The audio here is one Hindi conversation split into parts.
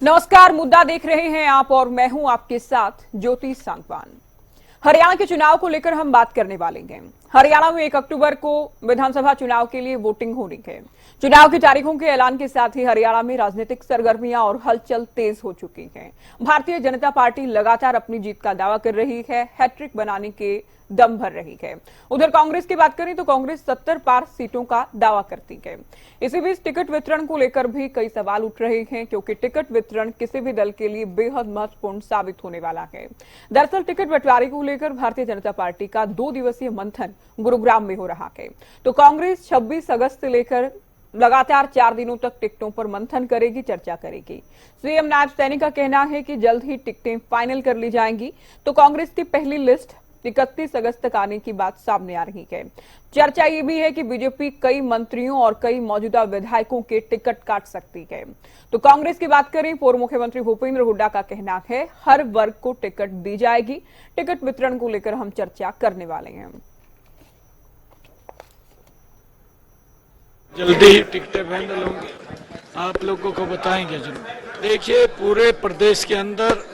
नमस्कार, मुद्दा देख रहे हैं आप और मैं हूं आपके साथ ज्योति सांगवान। हरियाणा के चुनाव को लेकर हम बात करने वाले हैं। हरियाणा में 1 अक्टूबर को विधानसभा चुनाव के लिए वोटिंग होनी है। चुनाव की तारीखों के ऐलान के साथ ही हरियाणा में राजनीतिक सरगर्मियां और हलचल तेज हो चुकी हैं। भारतीय जनता पार्टी लगातार अपनी जीत का दावा कर रही है, हैट्रिक बनाने के दम भर रही है। उधर कांग्रेस की बात करें तो कांग्रेस 70 पार सीटों का दावा करती है। इसी बीच टिकट वितरण को लेकर भी कई सवाल उठ रहे हैं, क्योंकि टिकट वितरण किसी भी दल के लिए बेहद महत्वपूर्ण साबित होने वाला है। दरअसल टिकट बंटवारे को लेकर भारतीय जनता पार्टी का 2 दिवसीय मंथन गुरुग्राम में हो रहा है। तो कांग्रेस 26 अगस्त से लेकर लगातार 4 दिनों तक टिकटों पर मंथन करेगी, चर्चा करेगी। सीएम नायब सैनी का कहना है कि जल्द ही टिकटें फाइनल कर ली जाएंगी। तो कांग्रेस की पहली लिस्ट 31 अगस्त तक आने की बात सामने आ रही है। चर्चा ये भी है कि बीजेपी कई मंत्रियों और कई मौजूदा विधायकों के टिकट काट सकती है। तो कांग्रेस की बात करें, पूर्व मुख्यमंत्री भूपेंद्र हुड्डा का कहना है हर वर्ग को टिकट दी जाएगी। टिकट वितरण को लेकर हम चर्चा करने वाले हैं। जल्दी ही टिकटें फाइनल होंगी, आप लोगों को बताएंगे जरूर। देखिए, पूरे प्रदेश के अंदर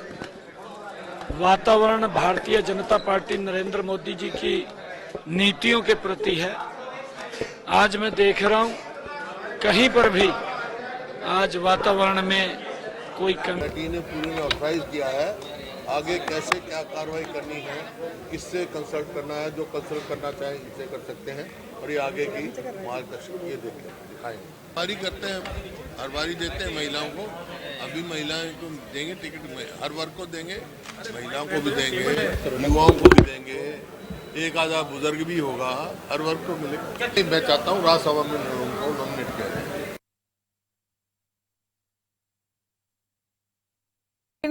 वातावरण भारतीय जनता पार्टी नरेंद्र मोदी जी की नीतियों के प्रति है। आज मैं देख रहा हूं कहीं पर भी आज वातावरण में कोई कमेटी ने पूरे ने ऑथराइज किया है आगे कैसे क्या कार्रवाई करनी है, किससे कंसल्ट करना है। जो कंसल्ट करना चाहे इससे कर सकते हैं और ये आगे की मार्गदर्शन ये दिखाएंगे। बारी करते हैं, हर बारी देते हैं महिलाओं को। अभी महिलाएं को देंगे टिकट, हर वर्ग को देंगे, महिलाओं को भी देंगे, युवाओं को भी देंगे, एक आधा बुजुर्ग भी होगा, हर वर्ग को मिलेगा। मैं चाहता हूँ राज्यसभा में उनको नॉमिनेट किया जाए।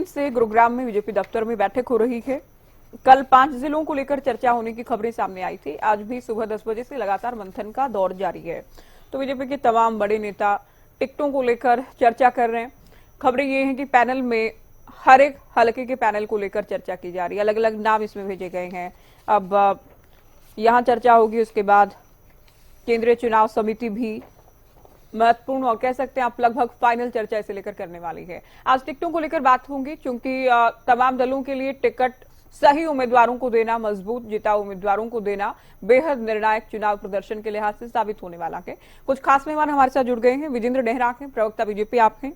से गुरुग्राम में बीजेपी दफ्तर में बैठक हो रही है। कल 5 जिलों को लेकर चर्चा होने की खबरें सामने आई थी। आज भी सुबह 10 बजे से लगातार मंथन का दौर जारी है। तो बीजेपी के तमाम बड़े नेता टिकटों को लेकर चर्चा कर रहे हैं। खबरें ये हैं कि पैनल में हर एक हलके के पैनल को लेकर चर्चा की जा रही है। अलग अलग नाम इसमें भेजे गए हैं। अब यहां चर्चा होगी, उसके बाद केंद्रीय चुनाव समिति भी महत्वपूर्ण और कह सकते हैं आप लगभग फाइनल चर्चा इसे लेकर करने वाली है। आज टिकटों को लेकर बात होगी, क्योंकि तमाम दलों के लिए टिकट सही उम्मीदवारों को देना, मजबूत जिताऊ उम्मीदवारों को देना बेहद निर्णायक चुनाव प्रदर्शन के लिहाज से साबित होने वाला है। कुछ खास मेहमान हमारे साथ जुड़ गए हैं। विजेंद्र नेहरा हैं, प्रवक्ता बीजेपी आप हैं।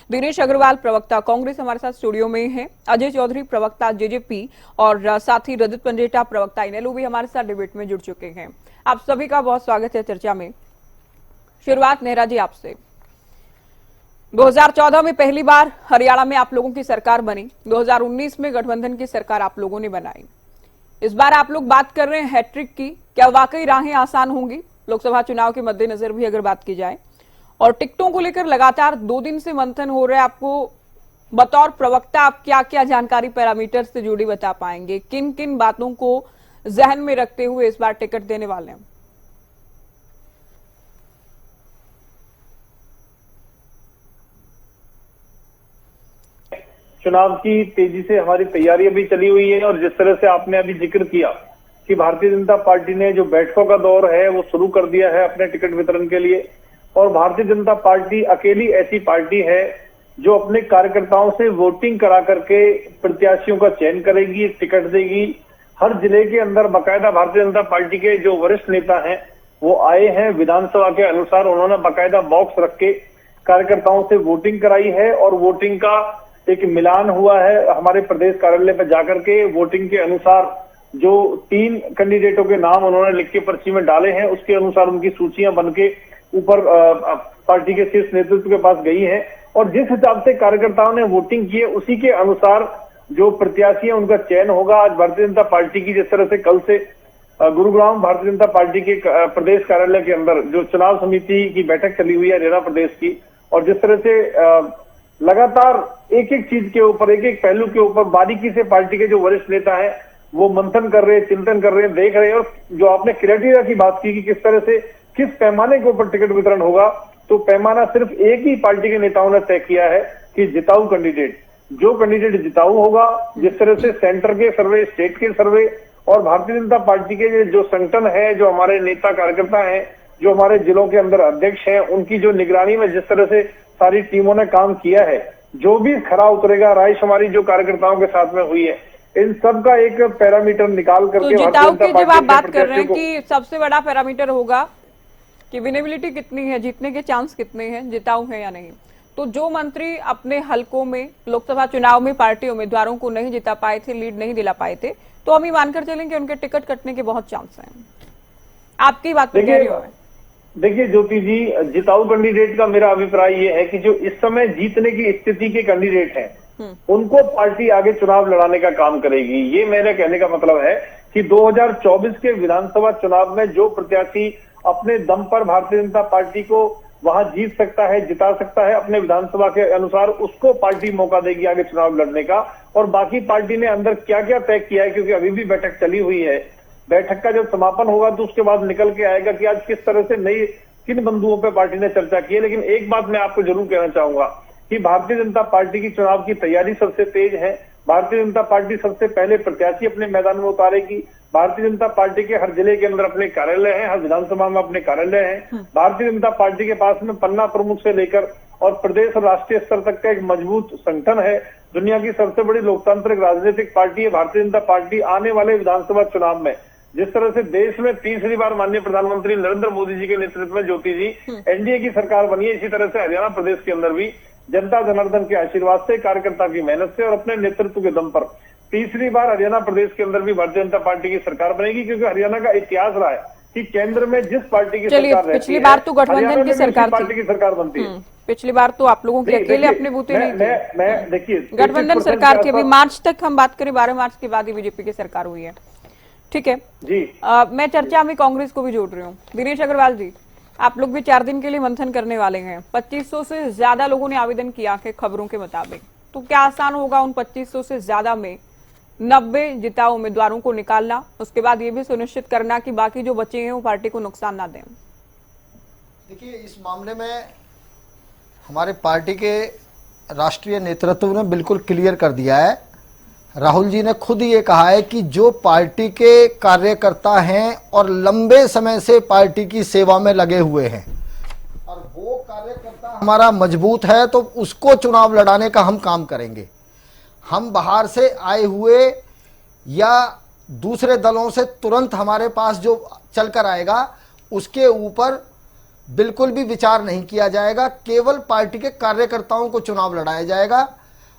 दिनेश अग्रवाल, प्रवक्ता कांग्रेस हमारे साथ स्टूडियो में हैं। अजय चौधरी, प्रवक्ता जेजेपी, और साथ ही रजत पंजेटा, प्रवक्ता इनेलो भी हमारे साथ डिबेट में जुड़ चुके हैं। आप सभी का बहुत स्वागत है चर्चा में। शुरुआत नेहरा जी आपसे। 2014 में पहली बार हरियाणा में आप लोगों की सरकार बनी, 2019 में गठबंधन की सरकार आप लोगों ने बनाई। इस बार आप लोग बात कर रहे हैं हैट्रिक की। क्या वाकई राहें आसान होंगी लोकसभा चुनाव के मद्देनजर भी अगर बात की जाए? और टिकटों को लेकर लगातार 2 दिन से मंथन हो रहा है। आपको बतौर प्रवक्ता आप क्या क्या जानकारी पैरामीटर से जुड़ी बता पाएंगे? किन किन बातों को जहन में रखते हुए इस बार टिकट देने वाले हैं? चुनाव की तेजी से हमारी तैयारियां भी चली हुई है, और जिस तरह से आपने अभी जिक्र किया कि भारतीय जनता पार्टी ने जो बैठकों का दौर है वो शुरू कर दिया है अपने टिकट वितरण के लिए। और भारतीय जनता पार्टी अकेली ऐसी पार्टी है जो अपने कार्यकर्ताओं से वोटिंग करा करके प्रत्याशियों का चयन करेगी, टिकट देगी। हर जिले के अंदर बाकायदा भारतीय जनता पार्टी के जो वरिष्ठ नेता हैं वो आए हैं, विधानसभा के अनुसार उन्होंने बाकायदा बॉक्स रख के कार्यकर्ताओं से वोटिंग कराई है। और वोटिंग का एक मिलान हुआ है हमारे प्रदेश कार्यालय पर जाकर के। वोटिंग के अनुसार जो 3 कैंडिडेटों के नाम उन्होंने लिख के पर्ची में डाले हैं, उसके अनुसार उनकी सूचियां बन के ऊपर पार्टी के शीर्ष नेतृत्व के पास गई है। और जिस हिसाब से कार्यकर्ताओं ने वोटिंग की है उसी के अनुसार जो प्रत्याशी है उनका चयन होगा। आज भारतीय जनता पार्टी की जिस तरह से कल से गुरुग्राम भारतीय जनता पार्टी के प्रदेश कार्यालय के अंदर जो चुनाव समिति की बैठक चली हुई है हरियाणा प्रदेश की, और जिस तरह से लगातार एक एक चीज के ऊपर, एक एक पहलू के ऊपर बारीकी से पार्टी के जो वरिष्ठ नेता हैं वो मंथन कर रहे हैं, चिंतन कर रहे हैं, देख रहे हैं। और जो आपने क्राइटेरिया की बात की कि किस तरह से किस पैमाने के ऊपर टिकट वितरण होगा, तो पैमाना सिर्फ एक ही पार्टी के नेताओं ने तय किया है कि जिताऊ कैंडिडेट, जो कैंडिडेट जिताऊ होगा, जिस तरह से सेंटर के सर्वे, स्टेट के सर्वे और भारतीय जनता पार्टी के जो संगठन है, जो हमारे नेता कार्यकर्ता हैं, जो हमारे जिलों के अंदर अध्यक्ष हैं, उनकी जो निगरानी में जिस तरह से सारी टीमों ने काम किया है, जो भी खरा उतरेगा, रायशुमारी जो कार्यकर्ताओं के साथ में हुई है, इन सब का एक पैरामीटर निकाल तो करके जिताऊ की जब आप बात कर रहे हैं प्रत्याशियों कि सबसे बड़ा पैरामीटर होगा कि विनेबिलिटी कितनी है, जीतने के चांस कितने हैं, जिताऊ है या नहीं, तो जो मंत्री अपने हलकों में लोकसभा चुनाव में पार्टी उम्मीदवारों को नहीं जिता पाए थे, लीड नहीं दिला पाए थे, तो हम ये मानकर चलेंगे उनके टिकट कटने के बहुत चांस हैं। आपकी बात पे कह रही हूं मैं। देखिए ज्योति जी, जिताऊ कैंडिडेट का मेरा अभिप्राय ये है कि जो इस समय जीतने की स्थिति के कैंडिडेट हैं, उनको पार्टी आगे चुनाव लड़ाने का काम करेगी। ये मेरे कहने का मतलब है कि 2024 के विधानसभा चुनाव में जो प्रत्याशी अपने दम पर भारतीय जनता पार्टी को वहां जीत सकता है, जिता सकता है अपने विधानसभा के अनुसार, उसको पार्टी मौका देगी आगे चुनाव लड़ने का। और बाकी पार्टी ने अंदर क्या क्या तय किया है, क्योंकि अभी भी बैठक चली हुई है, बैठक का जब समापन होगा तो उसके बाद निकल के आएगा कि आज किस तरह से नई किन बिंदुओं पर पार्टी ने चर्चा की है। लेकिन एक बात मैं आपको जरूर कहना चाहूंगा कि भारतीय जनता पार्टी की चुनाव की तैयारी सबसे तेज है। भारतीय जनता पार्टी सबसे पहले प्रत्याशी अपने मैदान में उतारेगी। भारतीय जनता पार्टी के हर जिले के अंदर अपने कार्यालय हैं, हर विधानसभा में अपने कार्यालय हैं। भारतीय जनता पार्टी के पास में पन्ना प्रमुख से लेकर और प्रदेश और राष्ट्रीय स्तर तक का एक मजबूत संगठन है। दुनिया की सबसे बड़ी लोकतांत्रिक राजनीतिक पार्टी है भारतीय जनता पार्टी। आने वाले विधानसभा चुनाव में जिस तरह से देश में तीसरी बार माननीय प्रधानमंत्री नरेंद्र मोदी जी के नेतृत्व में ज्योति जी एनडीए की सरकार बनी है, इसी तरह से हरियाणा प्रदेश के अंदर भी जनता जनार्दन के आशीर्वाद से, कार्यकर्ता की मेहनत से और अपने नेतृत्व के दम पर तीसरी बार हरियाणा प्रदेश के अंदर भी भारतीय जनता पार्टी की सरकार बनेगी। क्योंकि हरियाणा का इतिहास रहा है कि केंद्र में जिस पार्टी की सरकार रहती पिछली बार तो गठबंधन की सरकार थी, पार्टी की सरकार बनती है। पिछली बार तो आप लोगों के अकेले अपने बूते नहीं थे, मैं देखिए गठबंधन सरकार थी। अभी मार्च तक हम बात करें, 12 मार्च के बाद ही बीजेपी की सरकार हुई है। ठीक है जी, मैं चर्चा में कांग्रेस को भी जोड़ रही हूँ। दिनेश अग्रवाल जी, आप लोग भी 4 दिन के लिए मंथन करने वाले हैं। 2500 से ज्यादा लोगों ने आवेदन किया है खबरों के मुताबिक, तो क्या आसान होगा उन 2500 से ज्यादा में 90 जिताऊ उम्मीदवारों को निकालना, उसके बाद ये भी सुनिश्चित करना कि बाकी जो बचे हैं वो पार्टी को नुकसान ना दें? देखिए, इस मामले में हमारे पार्टी के राष्ट्रीय नेतृत्व ने बिल्कुल क्लियर कर दिया है। राहुल जी ने खुद ये कहा है कि जो पार्टी के कार्यकर्ता हैं और लंबे समय से पार्टी की सेवा में लगे हुए हैं और वो कार्यकर्ता हमारा मजबूत है, तो उसको चुनाव लड़ाने का हम काम करेंगे। हम बाहर से आए हुए या दूसरे दलों से तुरंत हमारे पास जो चलकर आएगा उसके ऊपर बिल्कुल भी विचार नहीं किया जाएगा। केवल पार्टी के कार्यकर्ताओं को चुनाव लड़ाया जाएगा।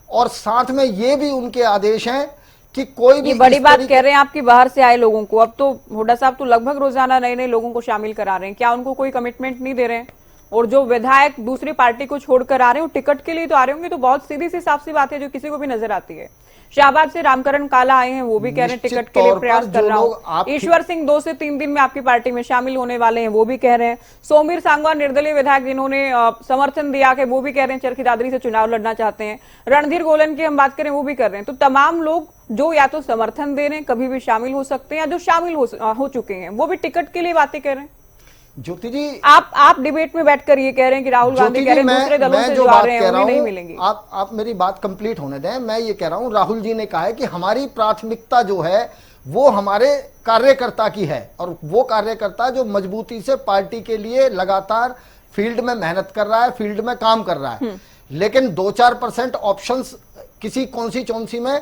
और साथ में ये भी उनके आदेश हैं कि कोई भी बड़ी बात कह रहे हैं आपकी बाहर से आए लोगों को। अब तो हुड्डा साहब तो लगभग रोजाना नए नए लोगों को शामिल करा रहे हैं, क्या उनको कोई कमिटमेंट नहीं दे रहे हैं? और जो विधायक दूसरी पार्टी को छोड़कर आ रहे हैं वो टिकट के लिए तो आ रहे होंगे, तो बहुत सीधी सी साफ सी बात है जो किसी को भी नजर आती है। शाहबाद से रामकरण काला आए हैं, वो भी कह रहे हैं टिकट के लिए प्रयास कर रहा हूं। ईश्वर सिंह 2 से 3 दिन में आपकी पार्टी में शामिल होने वाले हैं, वो भी कह रहे हैं। सोमीर सांगवान निर्दलीय विधायक जिन्होंने समर्थन दिया है, वो भी कह रहे हैं चरखी दादरी से चुनाव लड़ना चाहते हैं। रणधीर गोलन की हम बात करें, वो भी कर रहे हैं। तो तमाम लोग जो या तो समर्थन दे रहे हैं, कभी भी शामिल हो सकते हैं, या जो शामिल हो चुके हैं वो भी टिकट के लिए बातें कर रहे हैं। ज्योति जी, आप डिबेट में बैठकर ये कह रहे हैं कि राहुल गांधी कह रहे हैं दूसरे दलों से जो आ रहे हैं उन्हें नहीं मिलेंगी। आप मेरी बात कंप्लीट होने दें। मैं ये कह रहा हूं, राहुल जी ने कहा है कि हमारी प्राथमिकता जो है वो हमारे कार्यकर्ता की है, और वो कार्यकर्ता जो मजबूती से पार्टी के लिए लगातार फील्ड में मेहनत कर रहा है, फील्ड में काम कर रहा है। लेकिन 2-4% ऑप्शंस किसी कौनसी में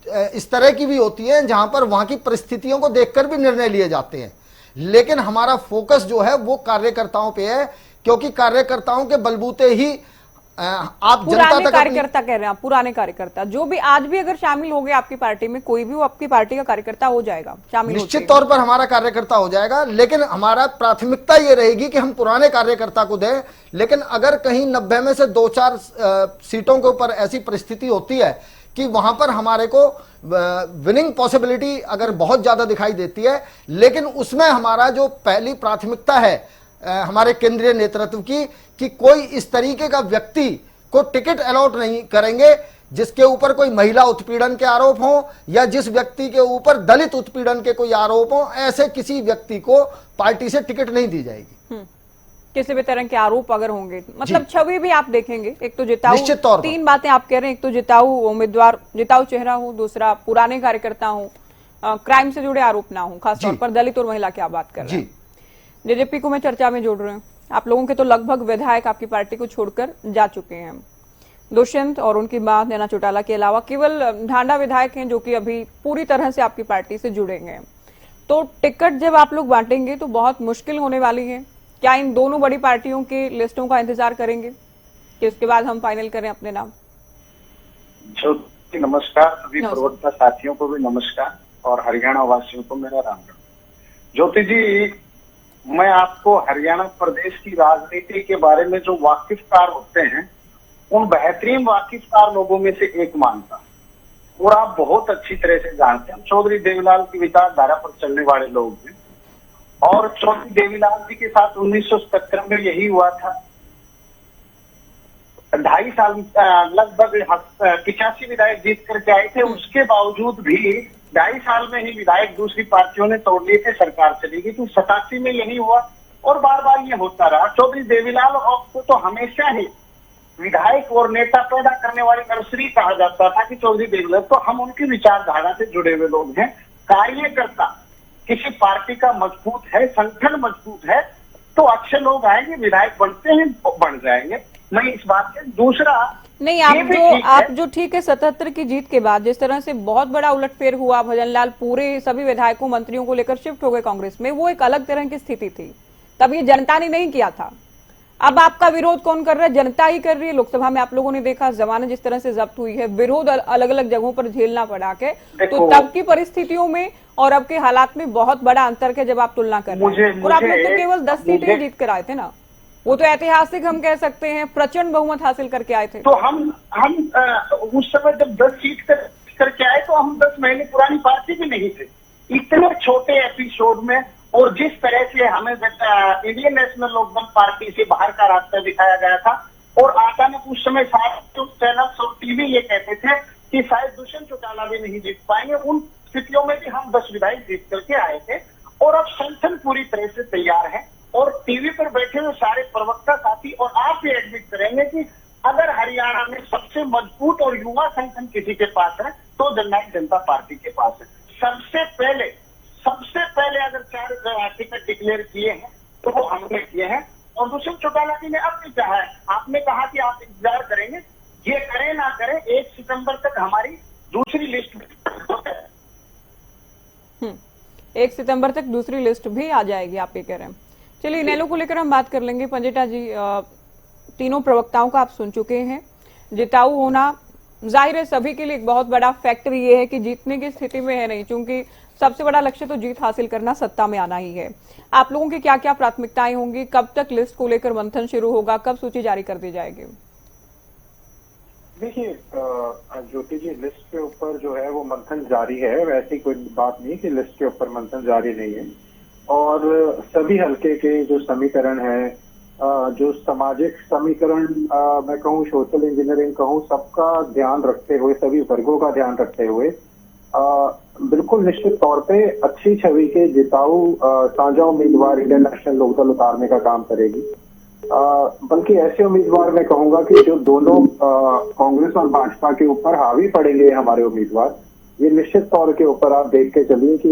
इस तरह की भी होती है जहां पर वहां की परिस्थितियों को देखकर भी निर्णय लिए जाते हैं। लेकिन हमारा फोकस जो है वो कार्यकर्ताओं पे है, क्योंकि कार्यकर्ताओं के बलबूते ही आप जनता तक कार्यकर्ता कह रहे हैं आप, पुराने कार्यकर्ता जो भी आज भी अगर शामिल हो गए आपकी पार्टी में, कोई भी वो आपकी पार्टी का कार्यकर्ता हो जाएगा, शामिल निश्चित तौर पर हमारा कार्यकर्ता हो जाएगा। लेकिन हमारा प्राथमिकता ये रहेगी कि हम पुराने कार्यकर्ता को दें। लेकिन अगर कहीं 90 में से 2-4 सीटों के ऊपर ऐसी परिस्थिति होती है कि वहां पर हमारे को विनिंग पॉसिबिलिटी अगर बहुत ज्यादा दिखाई देती है, लेकिन उसमें हमारा जो पहली प्राथमिकता है हमारे केंद्रीय नेतृत्व की, कि कोई इस तरीके का व्यक्ति को टिकट अलॉट नहीं करेंगे जिसके ऊपर कोई महिला उत्पीड़न के आरोप हो या जिस व्यक्ति के ऊपर दलित उत्पीड़न के कोई आरोप हो। ऐसे किसी व्यक्ति को पार्टी से टिकट नहीं दी जाएगी। किसी भी तरह के आरोप अगर होंगे, मतलब छवि भी आप देखेंगे। एक तो जिताऊ, निश्चित तौर पर 3 बातें आप कह रहे हैं, एक तो जिताऊ उम्मीदवार, जिताऊ चेहरा हो, दूसरा पुराने कार्यकर्ता हो, क्राइम से जुड़े आरोप ना हो, खासतौर पर दलित और महिला की आप बात कर रहे हैं। जेजेपी को मैं चर्चा में जोड़ रहे हूँ। आप लोगों के तो लगभग विधायक आपकी पार्टी को छोड़कर जा चुके हैं। दुष्यंत और उनकी मां नैना चौटाला के अलावा केवल ढांडा विधायक हैं जो कि अभी पूरी तरह से आपकी पार्टी से जुड़ेंगे हैं। तो टिकट जब आप लोग बांटेंगे तो बहुत मुश्किल होने वाली है। क्या इन दोनों बड़ी पार्टियों की लिस्टों का इंतजार करेंगे कि उसके बाद हम फाइनल करें अपने नाम? ज्योति नमस्कार, सभी प्रवक्ता साथियों को भी नमस्कार और हरियाणा वासियों को मेरा राम राम। ज्योति जी, मैं आपको हरियाणा प्रदेश की राजनीति के बारे में जो वाकिफकार होते हैं उन बेहतरीन वाकिफकार लोगों में से एक मानता हूं, और आप बहुत अच्छी तरह से जानते हैं चौधरी देवीलाल की विचारधारा पर चलने वाले लोग हैं। और चौधरी देवीलाल जी के साथ 1977 में यही हुआ था। 2.5 साल लगभग 85 विधायक जीत करके आए थे, उसके बावजूद भी 2.5 साल में ही विधायक दूसरी पार्टियों ने तोड़ लिए थे, सरकार चली गई। तो 87 में यही हुआ और बार बार ये होता रहा। चौधरी देवीलाल को तो हमेशा ही विधायक और नेता पैदा करने वाली नर्सरी कहा जाता था कि चौधरी देवीलाल, तो हम उनकी विचारधारा से जुड़े हुए लोग हैं। कार्यकर्ता किसी पार्टी का मजबूत है, संगठन मजबूत है तो अच्छे लोग आएंगे, विधायक बनते हैं, बन जाएंगे। मैं इस बात से दूसरा नहीं, आप जो ठीक है 77 की जीत के बाद जिस तरह से बहुत बड़ा उलटफेर हुआ, भजनलाल पूरे सभी विधायकों मंत्रियों को लेकर शिफ्ट हो गए कांग्रेस में, वो एक अलग तरह की स्थिति थी। तब ये जनता ने नहीं किया था। अब आपका विरोध कौन कर रहा है? जनता ही कर रही है। लोकसभा में आप लोगों ने देखा जमानत जिस तरह से जब्त हुई है, विरोध अलग अलग जगहों पर झेलना पड़ा के। तो तब की परिस्थितियों में और अब के हालात में बहुत बड़ा अंतर है जब आप तुलना कर रहे हैं। और आप लोग तो केवल 10 सीटें जीत कर आए थे ना, वो तो ऐतिहासिक हम कह सकते हैं, प्रचंड बहुमत हासिल करके आए थे। तो हम उस समय जब 10 सीट करके आए तो हम 10 महीने पुरानी पार्टी भी नहीं थे। इतने छोटे एपिसोड में और जिस तरह से हमें इंडियन नेशनल लोकदल पार्टी से बाहर का रास्ता दिखाया गया था, और अचानक उस समय सारे चैनल्स और टीवी ये कहते थे कि शायद दुष्यंत चौटाला भी नहीं जीत पाएंगे। उन स्थितियों में भी हम 10 विधायक जीत करके आए थे और अब संगठन पूरी तरह से तैयार है। और टीवी पर बैठे हुए सारे प्रवक्ता साथी और आप भी एडमिट करेंगे कि अगर हरियाणा में सबसे मजबूत और युवा संगठन किसी के पास है तो जननायक जनता पार्टी के पास है। सबसे पहले अगर 4 टिकट डिक्लेयर किए हैं तो वो हमने किए हैं और दुष्यंत चौटाला जी ने अब भी कहा है। आपने कहा कि आप इंतजार करेंगे, ये करें ना करें 1 सितंबर तक हमारी दूसरी लिस्ट में 1 सितंबर तक दूसरी लिस्ट भी आ जाएगी, आप ये कह रहे हैं। चलिए इनेलो को लेकर हम बात कर लेंगे। पंजेटा जी, तीनों प्रवक्ताओं का आप सुन चुके हैं। जिताऊ होना जाहिर है सभी के लिए एक बहुत बड़ा फैक्टर ये है कि जीतने की स्थिति में है नहीं, क्योंकि सबसे बड़ा लक्ष्य तो जीत हासिल करना, सत्ता में आना ही है। आप लोगों की क्या क्या प्राथमिकताएं होंगी? कब तक लिस्ट को लेकर मंथन शुरू होगा? कब सूची जारी कर दी जाएगी? देखिए ज्योति जी, लिस्ट के ऊपर जो है वो मंथन जारी है। वैसी कोई बात नहीं कि लिस्ट के ऊपर मंथन जारी नहीं है। और सभी हल्के के जो समीकरण है, जो सामाजिक समीकरण मैं कहूँ, सोशल इंजीनियरिंग कहूँ, सबका ध्यान रखते हुए, सभी वर्गों का ध्यान रखते हुए बिल्कुल निश्चित तौर पे अच्छी छवि के जिताऊ साझा उम्मीदवार इंडियन नेशनल लोकदल उतारने का काम करेगी। बल्कि ऐसे उम्मीदवार मैं कहूंगा कि जो दोनों कांग्रेस और भाजपा के ऊपर हावी पड़ेंगे हमारे उम्मीदवार, ये निश्चित तौर के ऊपर आप देख के चलिए कि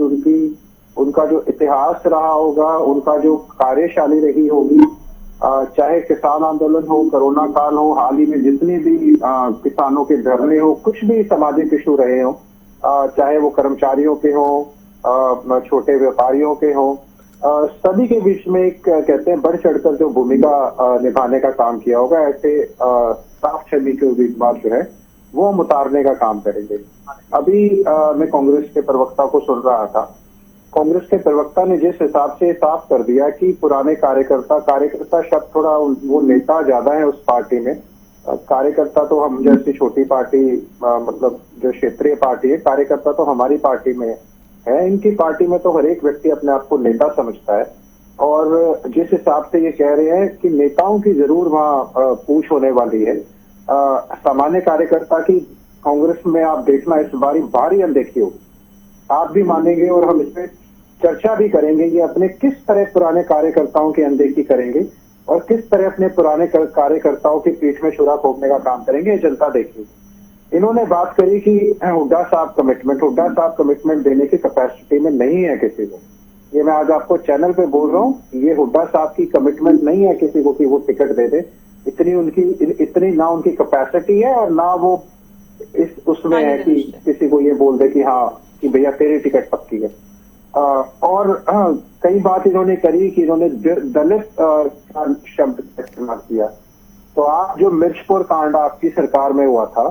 उनका जो इतिहास रहा होगा, उनका जो कार्यशाली रही होगी, चाहे किसान आंदोलन हो, कोरोना काल हो, हाल ही में जितने भी किसानों के धरने हो, कुछ भी सामाजिक इशू रहे हो, चाहे वो कर्मचारियों के हो, छोटे व्यापारियों के हो, सभी के बीच में एक कहते हैं बढ़ चढ़कर जो भूमिका निभाने का काम किया होगा, ऐसे साफ छवि के उम्मीदवार जो है वो हम उतारने का काम करेंगे। अभी मैं कांग्रेस के प्रवक्ता को सुन रहा था। कांग्रेस के प्रवक्ता ने जिस हिसाब से साफ कर दिया कि पुराने कार्यकर्ता शब्द थोड़ा, वो नेता ज्यादा है उस पार्टी में। कार्यकर्ता तो हम जैसी छोटी पार्टी, मतलब जो क्षेत्रीय पार्टी है, कार्यकर्ता तो हमारी पार्टी में है। इनकी पार्टी में तो हर एक व्यक्ति अपने आप को नेता समझता है। और जिस हिसाब से ये कह रहे हैं कि नेताओं की जरूर वहाँ पूछ होने वाली है, सामान्य कार्यकर्ता की कांग्रेस में आप देखना इस बारी भारी अनदेखी होगी। आप भी मानेंगे और हम इसमें चर्चा भी करेंगे कि अपने किस तरह पुराने कार्यकर्ताओं की अनदेखी करेंगे और किस तरह अपने पुराने कार्यकर्ताओं की पीठ में छुरा खोपने का काम करेंगे, जनता देखेगी। इन्होंने बात करी कि हुड्डा साहब कमिटमेंट देने की कैपेसिटी में नहीं है किसी को। ये मैं आज आपको चैनल पे बोल रहा हूँ, ये हुड्डा साहब की कमिटमेंट नहीं है किसी को कि वो टिकट दे दे। इतनी ना उनकी कैपेसिटी है और ना वो उसमें है कि किसी को ये बोल दे कि हाँ कि भैया तेरी टिकट पक्की है। और कई बात इन्होंने करी कि इन्होंने दलित शब्द का इस्तेमाल किया। तो आप जो मिर्चपुर कांड आपकी सरकार में हुआ था,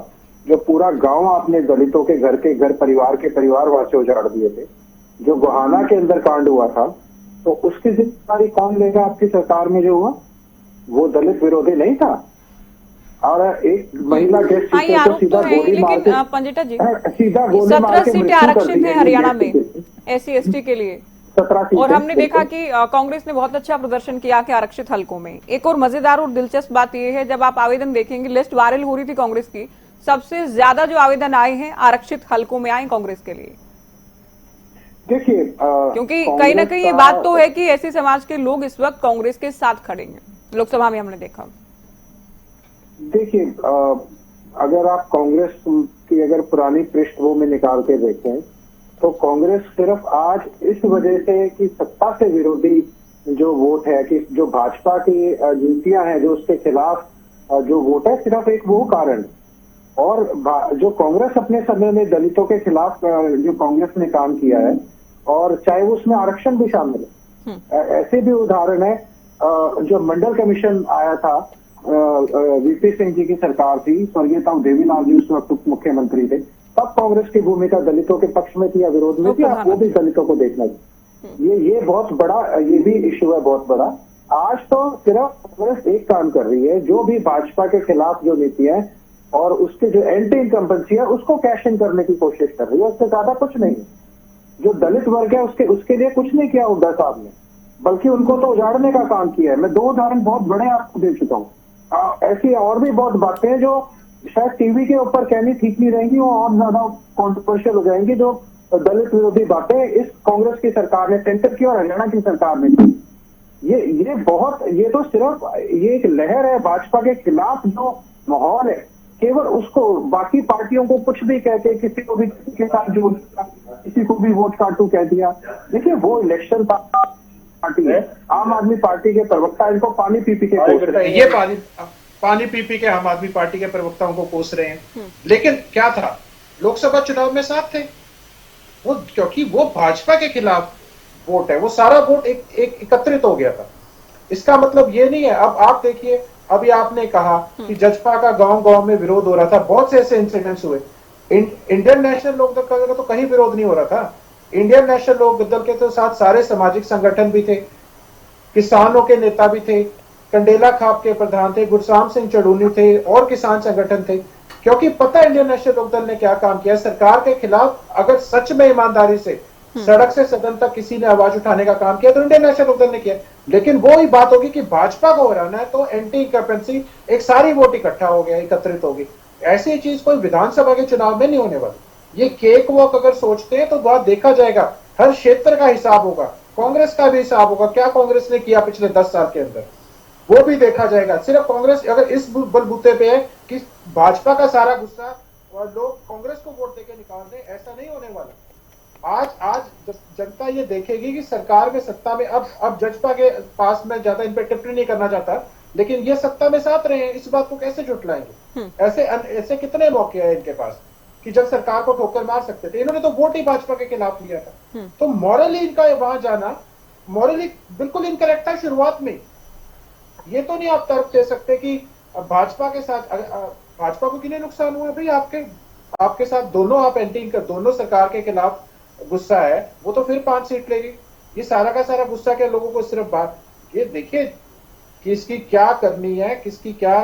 जो पूरा गांव आपने दलितों के घर परिवार वासी उजाड़ दिए थे, जो गोहाना के अंदर कांड हुआ था, तो उसकी जिम्मेदारी कौन लेगा? आपकी सरकार में जो हुआ वो दलित विरोधी नहीं था? और एक महिला गेस्ट हाँ, ये आरोप तो है, लेकिन पंडिता जी सीधा गोली मार 17 के सीटें मृत्यु कर आरक्षित दी है है हरियाणा में SC/ST के लिए। 17 सीटें। और हमने देखा कि कांग्रेस ने बहुत अच्छा प्रदर्शन किया कि आरक्षित हलकों में। एक और मजेदार और दिलचस्प बात यह है, जब आप आवेदन देखेंगे, लिस्ट वायरल हो रही थी कांग्रेस की, सबसे ज्यादा जो आवेदन आए हैं आरक्षित हलकों में आए कांग्रेस के लिए। देखिए क्योंकि कहीं ना कहीं ये बात तो है कि ऐसे समाज के लोग इस वक्त कांग्रेस के साथ खड़े हैं, लोकसभा में हमने देखा। देखिए अगर आप कांग्रेस की अगर पुरानी पृष्ठभूमि निकाल के देखें तो कांग्रेस सिर्फ आज इस वजह से कि सत्ता से विरोधी जो वोट है, कि जो भाजपा की नीतियां हैं, जो उसके खिलाफ जो वोट है, सिर्फ एक वो कारण। और जो कांग्रेस अपने समय में दलितों के खिलाफ जो कांग्रेस ने काम किया है, और चाहे वो उसमें आरक्षण भी शामिल है, ऐसे भी उदाहरण है। जो मंडल कमीशन आया था, वीपी सिंह जी की सरकार थी, स्वर्गीय ताऊ देवीलाल जी उस वक्त उप मुख्यमंत्री थे, तब कांग्रेस की भूमिका दलितों के पक्ष में थी या विरोध में थी, आप वो भी दलितों को देखना चाहिए। ये बहुत बड़ा, ये भी इश्यू है बहुत बड़ा। आज तो सिर्फ कांग्रेस एक काम कर रही है, जो भी भाजपा के खिलाफ जो नीति है और उसके जो एंटी इनकम्बेंसी है उसको कैश इन करने की कोशिश कर रही है, उससे ज्यादा कुछ नहीं। जो दलित वर्ग है उसके लिए कुछ नहीं किया हुड्डा साहब ने, बल्कि उनको तो उजाड़ने का काम किया है। मैं 2 उदाहरण बहुत बड़े आपको दे चुका हूँ। ऐसी और भी बहुत बातें हैं जो शायद टीवी के ऊपर कहनी ठीक नहीं रहेंगी, वो और ज्यादा कॉन्ट्रोवर्शियल हो जाएंगी। जो दलित विरोधी बातें इस कांग्रेस की सरकार ने, सेंटर की और हरियाणा की सरकार ने की, ये तो सिर्फ ये एक लहर है भाजपा के खिलाफ। जो माहौल है केवल उसको बाकी पार्टियों को कुछ भी कहते, किसी को भी के साथ जो किसी को भी वोट काटू कह दिया। देखिए वो इलेक्शन पार्टी है, आम आदमी पार्टी के प्रवक्ता इनको पानी पी के कोस रहे हैं। ये पानी पी के आम आदमी पार्टी के प्रवक्ताओं को कोस रहे हैं। लेकिन क्या था, लोकसभा चुनाव में साथ थे वो, क्योंकि वो भाजपा के खिलाफ वोट है, वो सारा वोट एक एकत्रित हो गया था। इसका मतलब ये नहीं है। अब आप देखिए, अभी आपने कहा कि जजपा का गांव-गांव में विरोध हो रहा था, बहुत से ऐसे इंसिडेंट्स हुए। इंडियन नेशनल लोकदल का तो कहीं विरोध नहीं हो रहा था। इंडियन नेशनल लोकदल के तो साथ सारे सामाजिक संगठन भी थे, किसानों के नेता भी थे, कंडेला खाप के प्रधान थे, गुरसाम सिंह चड़ूनी थे, और किसान संगठन थे। क्योंकि पता है इंडियन नेशनल लोकदल ने क्या काम किया, सरकार के खिलाफ अगर सच में ईमानदारी से सड़क से सदन तक किसी ने आवाज उठाने का काम किया तो इंडियन नेशनल लोकदल ने किया। लेकिन वो ही बात होगी कि भाजपा को हराना है तो एंटी इनकम्बेंसी, एक सारी वोट इकट्ठा हो गया, एकत्रित होगी। ऐसी चीज कोई विधानसभा के चुनाव में नहीं होने वाली। ये केक वॉक अगर सोचते हैं तो बात देखा जाएगा, हर क्षेत्र का हिसाब होगा, कांग्रेस का भी हिसाब होगा, क्या कांग्रेस ने किया पिछले 10 साल के अंदर, वो भी देखा जाएगा। सिर्फ कांग्रेस अगर इस बलबूते पे है कि भाजपा का सारा गुस्सा और लोग कांग्रेस को वोट देके निकाल दें, ऐसा नहीं होने वाला। आज जनता ये देखेगी कि सरकार में, सत्ता में, अब जजपा के पास में ज्यादा इन पे टिप्पणी नहीं करना चाहता, लेकिन ये सत्ता में साथ रहे हैं, इस बात को कैसे झुटलाएंगे? ऐसे कितने मौके हैं इनके पास कि जब सरकार को ठोकर मार सकते थे। इन्होंने तो वोट ही भाजपा के खिलाफ लिया था। तो मॉरली इनका वहां जाना मॉरली बिल्कुल इनकरेक्ट था शुरुआत में। ये तो नहीं आप तर्क दे सकते कि भाजपा के साथ, भाजपा को कितने नुकसान हुए भाई, आपके साथ दोनों, आप एंटी, दोनों सरकार के खिलाफ गुस्सा है, वो तो फिर 5 सीट लेगी। ये सारा का सारा गुस्सा क्या लोगों को सिर्फ बात, ये देखिए किसकी क्या करनी है, किसकी क्या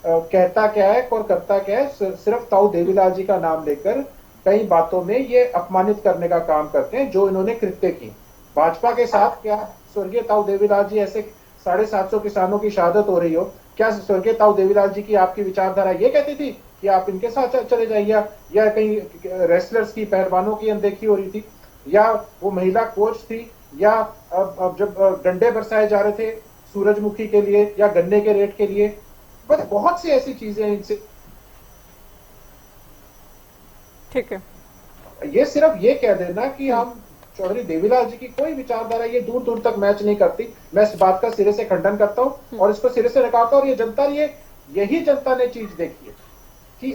कहता क्या है और करता क्या है। सिर्फ ताऊ देवीलाल जी का नाम लेकर कई बातों में ये अपमानित करने का काम करते हैं जो इन्होंने कृत्य की। भाजपा के साथ क्या स्वर्गीय ताऊ देवीलाल जी, ऐसे 750 किसानों की शहादत हो रही हो, क्या स्वर्गीय ताऊ देवीलाल जी की आपकी विचारधारा ये कहती थी कि आप इनके साथ चले जाइए, या कहीं रेसलर्स की, पहलवानों की अनदेखी हो रही थी, या वो महिला कोच थी, या अब जब डंडे बरसाए जा रहे थे सूरजमुखी के लिए या गन्ने के रेट के लिए, बस बहुत सी ऐसी चीजें इनसे। ठीक है, ये सिर्फ ये कह देना कि हम चौधरी देवीलाल जी की कोई विचारधारा ये दूर दूर तक मैच नहीं करती। मैं इस बात का सिरे से खंडन करता हूं और इसको सिरे से नकारता हूं। और ये जनता यही जनता ने चीज देखी है कि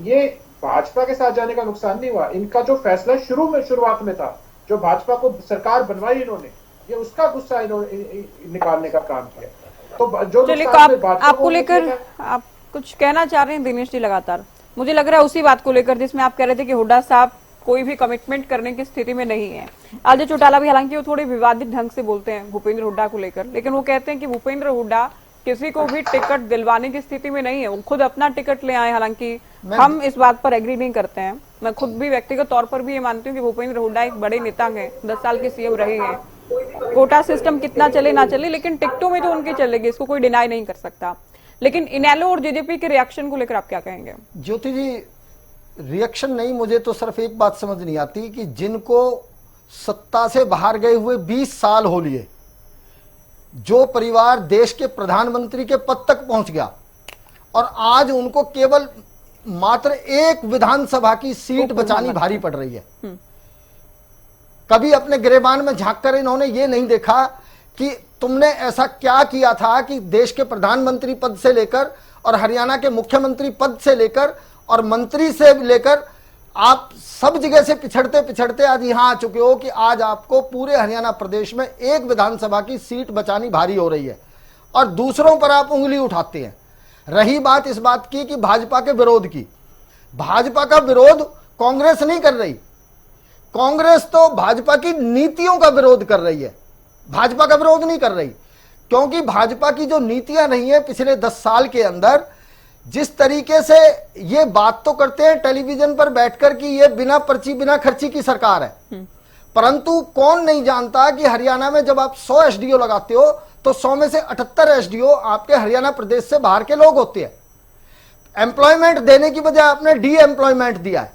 ये भाजपा के साथ जाने का नुकसान नहीं हुआ। इनका जो फैसला शुरुआत में था, जो भाजपा को सरकार बनवाई इन्होंने, ये उसका गुस्सा इन्होंने निकालने का काम किया। तो जो चलिए, नुकसान आपको लेकर आप कुछ कहना चाह रहे हैं दिनेश जी लगातार? मुझे लग रहा है उसी बात को लेकर जिसमें आप कह रहे थे कि हुड्डा साहब कोई भी कमिटमेंट करने की स्थिति में नहीं है। अजय चौटाला भी हालांकि वो थोड़े विवादित ढंग से बोलते हैं भूपेंद्र हुड्डा को लेकर, लेकिन वो कहते हैं कि भूपेंद्र हुड्डा किसी को भी टिकट दिलवाने की स्थिति में नहीं है, वो खुद अपना टिकट ले आए। हालांकि हम इस बात पर एग्री नहीं करते हैं। मैं खुद भी व्यक्तिगत तौर पर भी ये मानती हूँ कि भूपेंद्र हुड्डा एक बड़े नेता हैं, 10 साल के सीएम रहे हैं। कोटा सिस्टम कितना चले ना चले, लेकिन टिकटों में तो उनकी चलेगी, इसको कोई डिनाई नहीं कर सकता। लेकिन इनेलो और जेजेपी के रिएक्शन को लेकर आप क्या कहेंगे? ज्योति जी, रिएक्शन नहीं, मुझे तो सिर्फ एक बात समझ नहीं आती कि जिनको सत्ता से बाहर गए हुए 20 साल हो लिए, जो परिवार देश के प्रधानमंत्री के पद तक पहुंच गया और आज उनको केवल मात्र एक विधानसभा की सीट बचानी भारी पड़ रही है। कभी अपने गिरेबान में झांककर इन्होंने ये नहीं देखा कि तुमने ऐसा क्या किया था कि देश के प्रधानमंत्री पद से लेकर और हरियाणा के मुख्यमंत्री पद से लेकर और मंत्री से लेकर आप सब जगह से पिछड़ते पिछड़ते आज यहां आ चुके हो कि आज आपको पूरे हरियाणा प्रदेश में एक विधानसभा की सीट बचानी भारी हो रही है और दूसरों पर आप उंगली उठाते हैं। रही बात इस बात की कि भाजपा के विरोध की, भाजपा का विरोध कांग्रेस नहीं कर रही, कांग्रेस तो भाजपा की नीतियों का विरोध कर रही है, भाजपा का विरोध नहीं कर रही। क्योंकि भाजपा की जो नीतियां रही हैं पिछले 10 साल के अंदर, जिस तरीके से ये बात तो करते हैं टेलीविजन पर बैठकर कि ये बिना पर्ची बिना खर्ची की सरकार है, परंतु कौन नहीं जानता कि हरियाणा में जब आप 100 एसडीओ लगाते हो तो 100 में से 78 एसडीओ आपके हरियाणा प्रदेश से बाहर के लोग होते हैं। एम्प्लॉयमेंट देने की बजाय आपने डी एम्प्लॉयमेंट दिया है।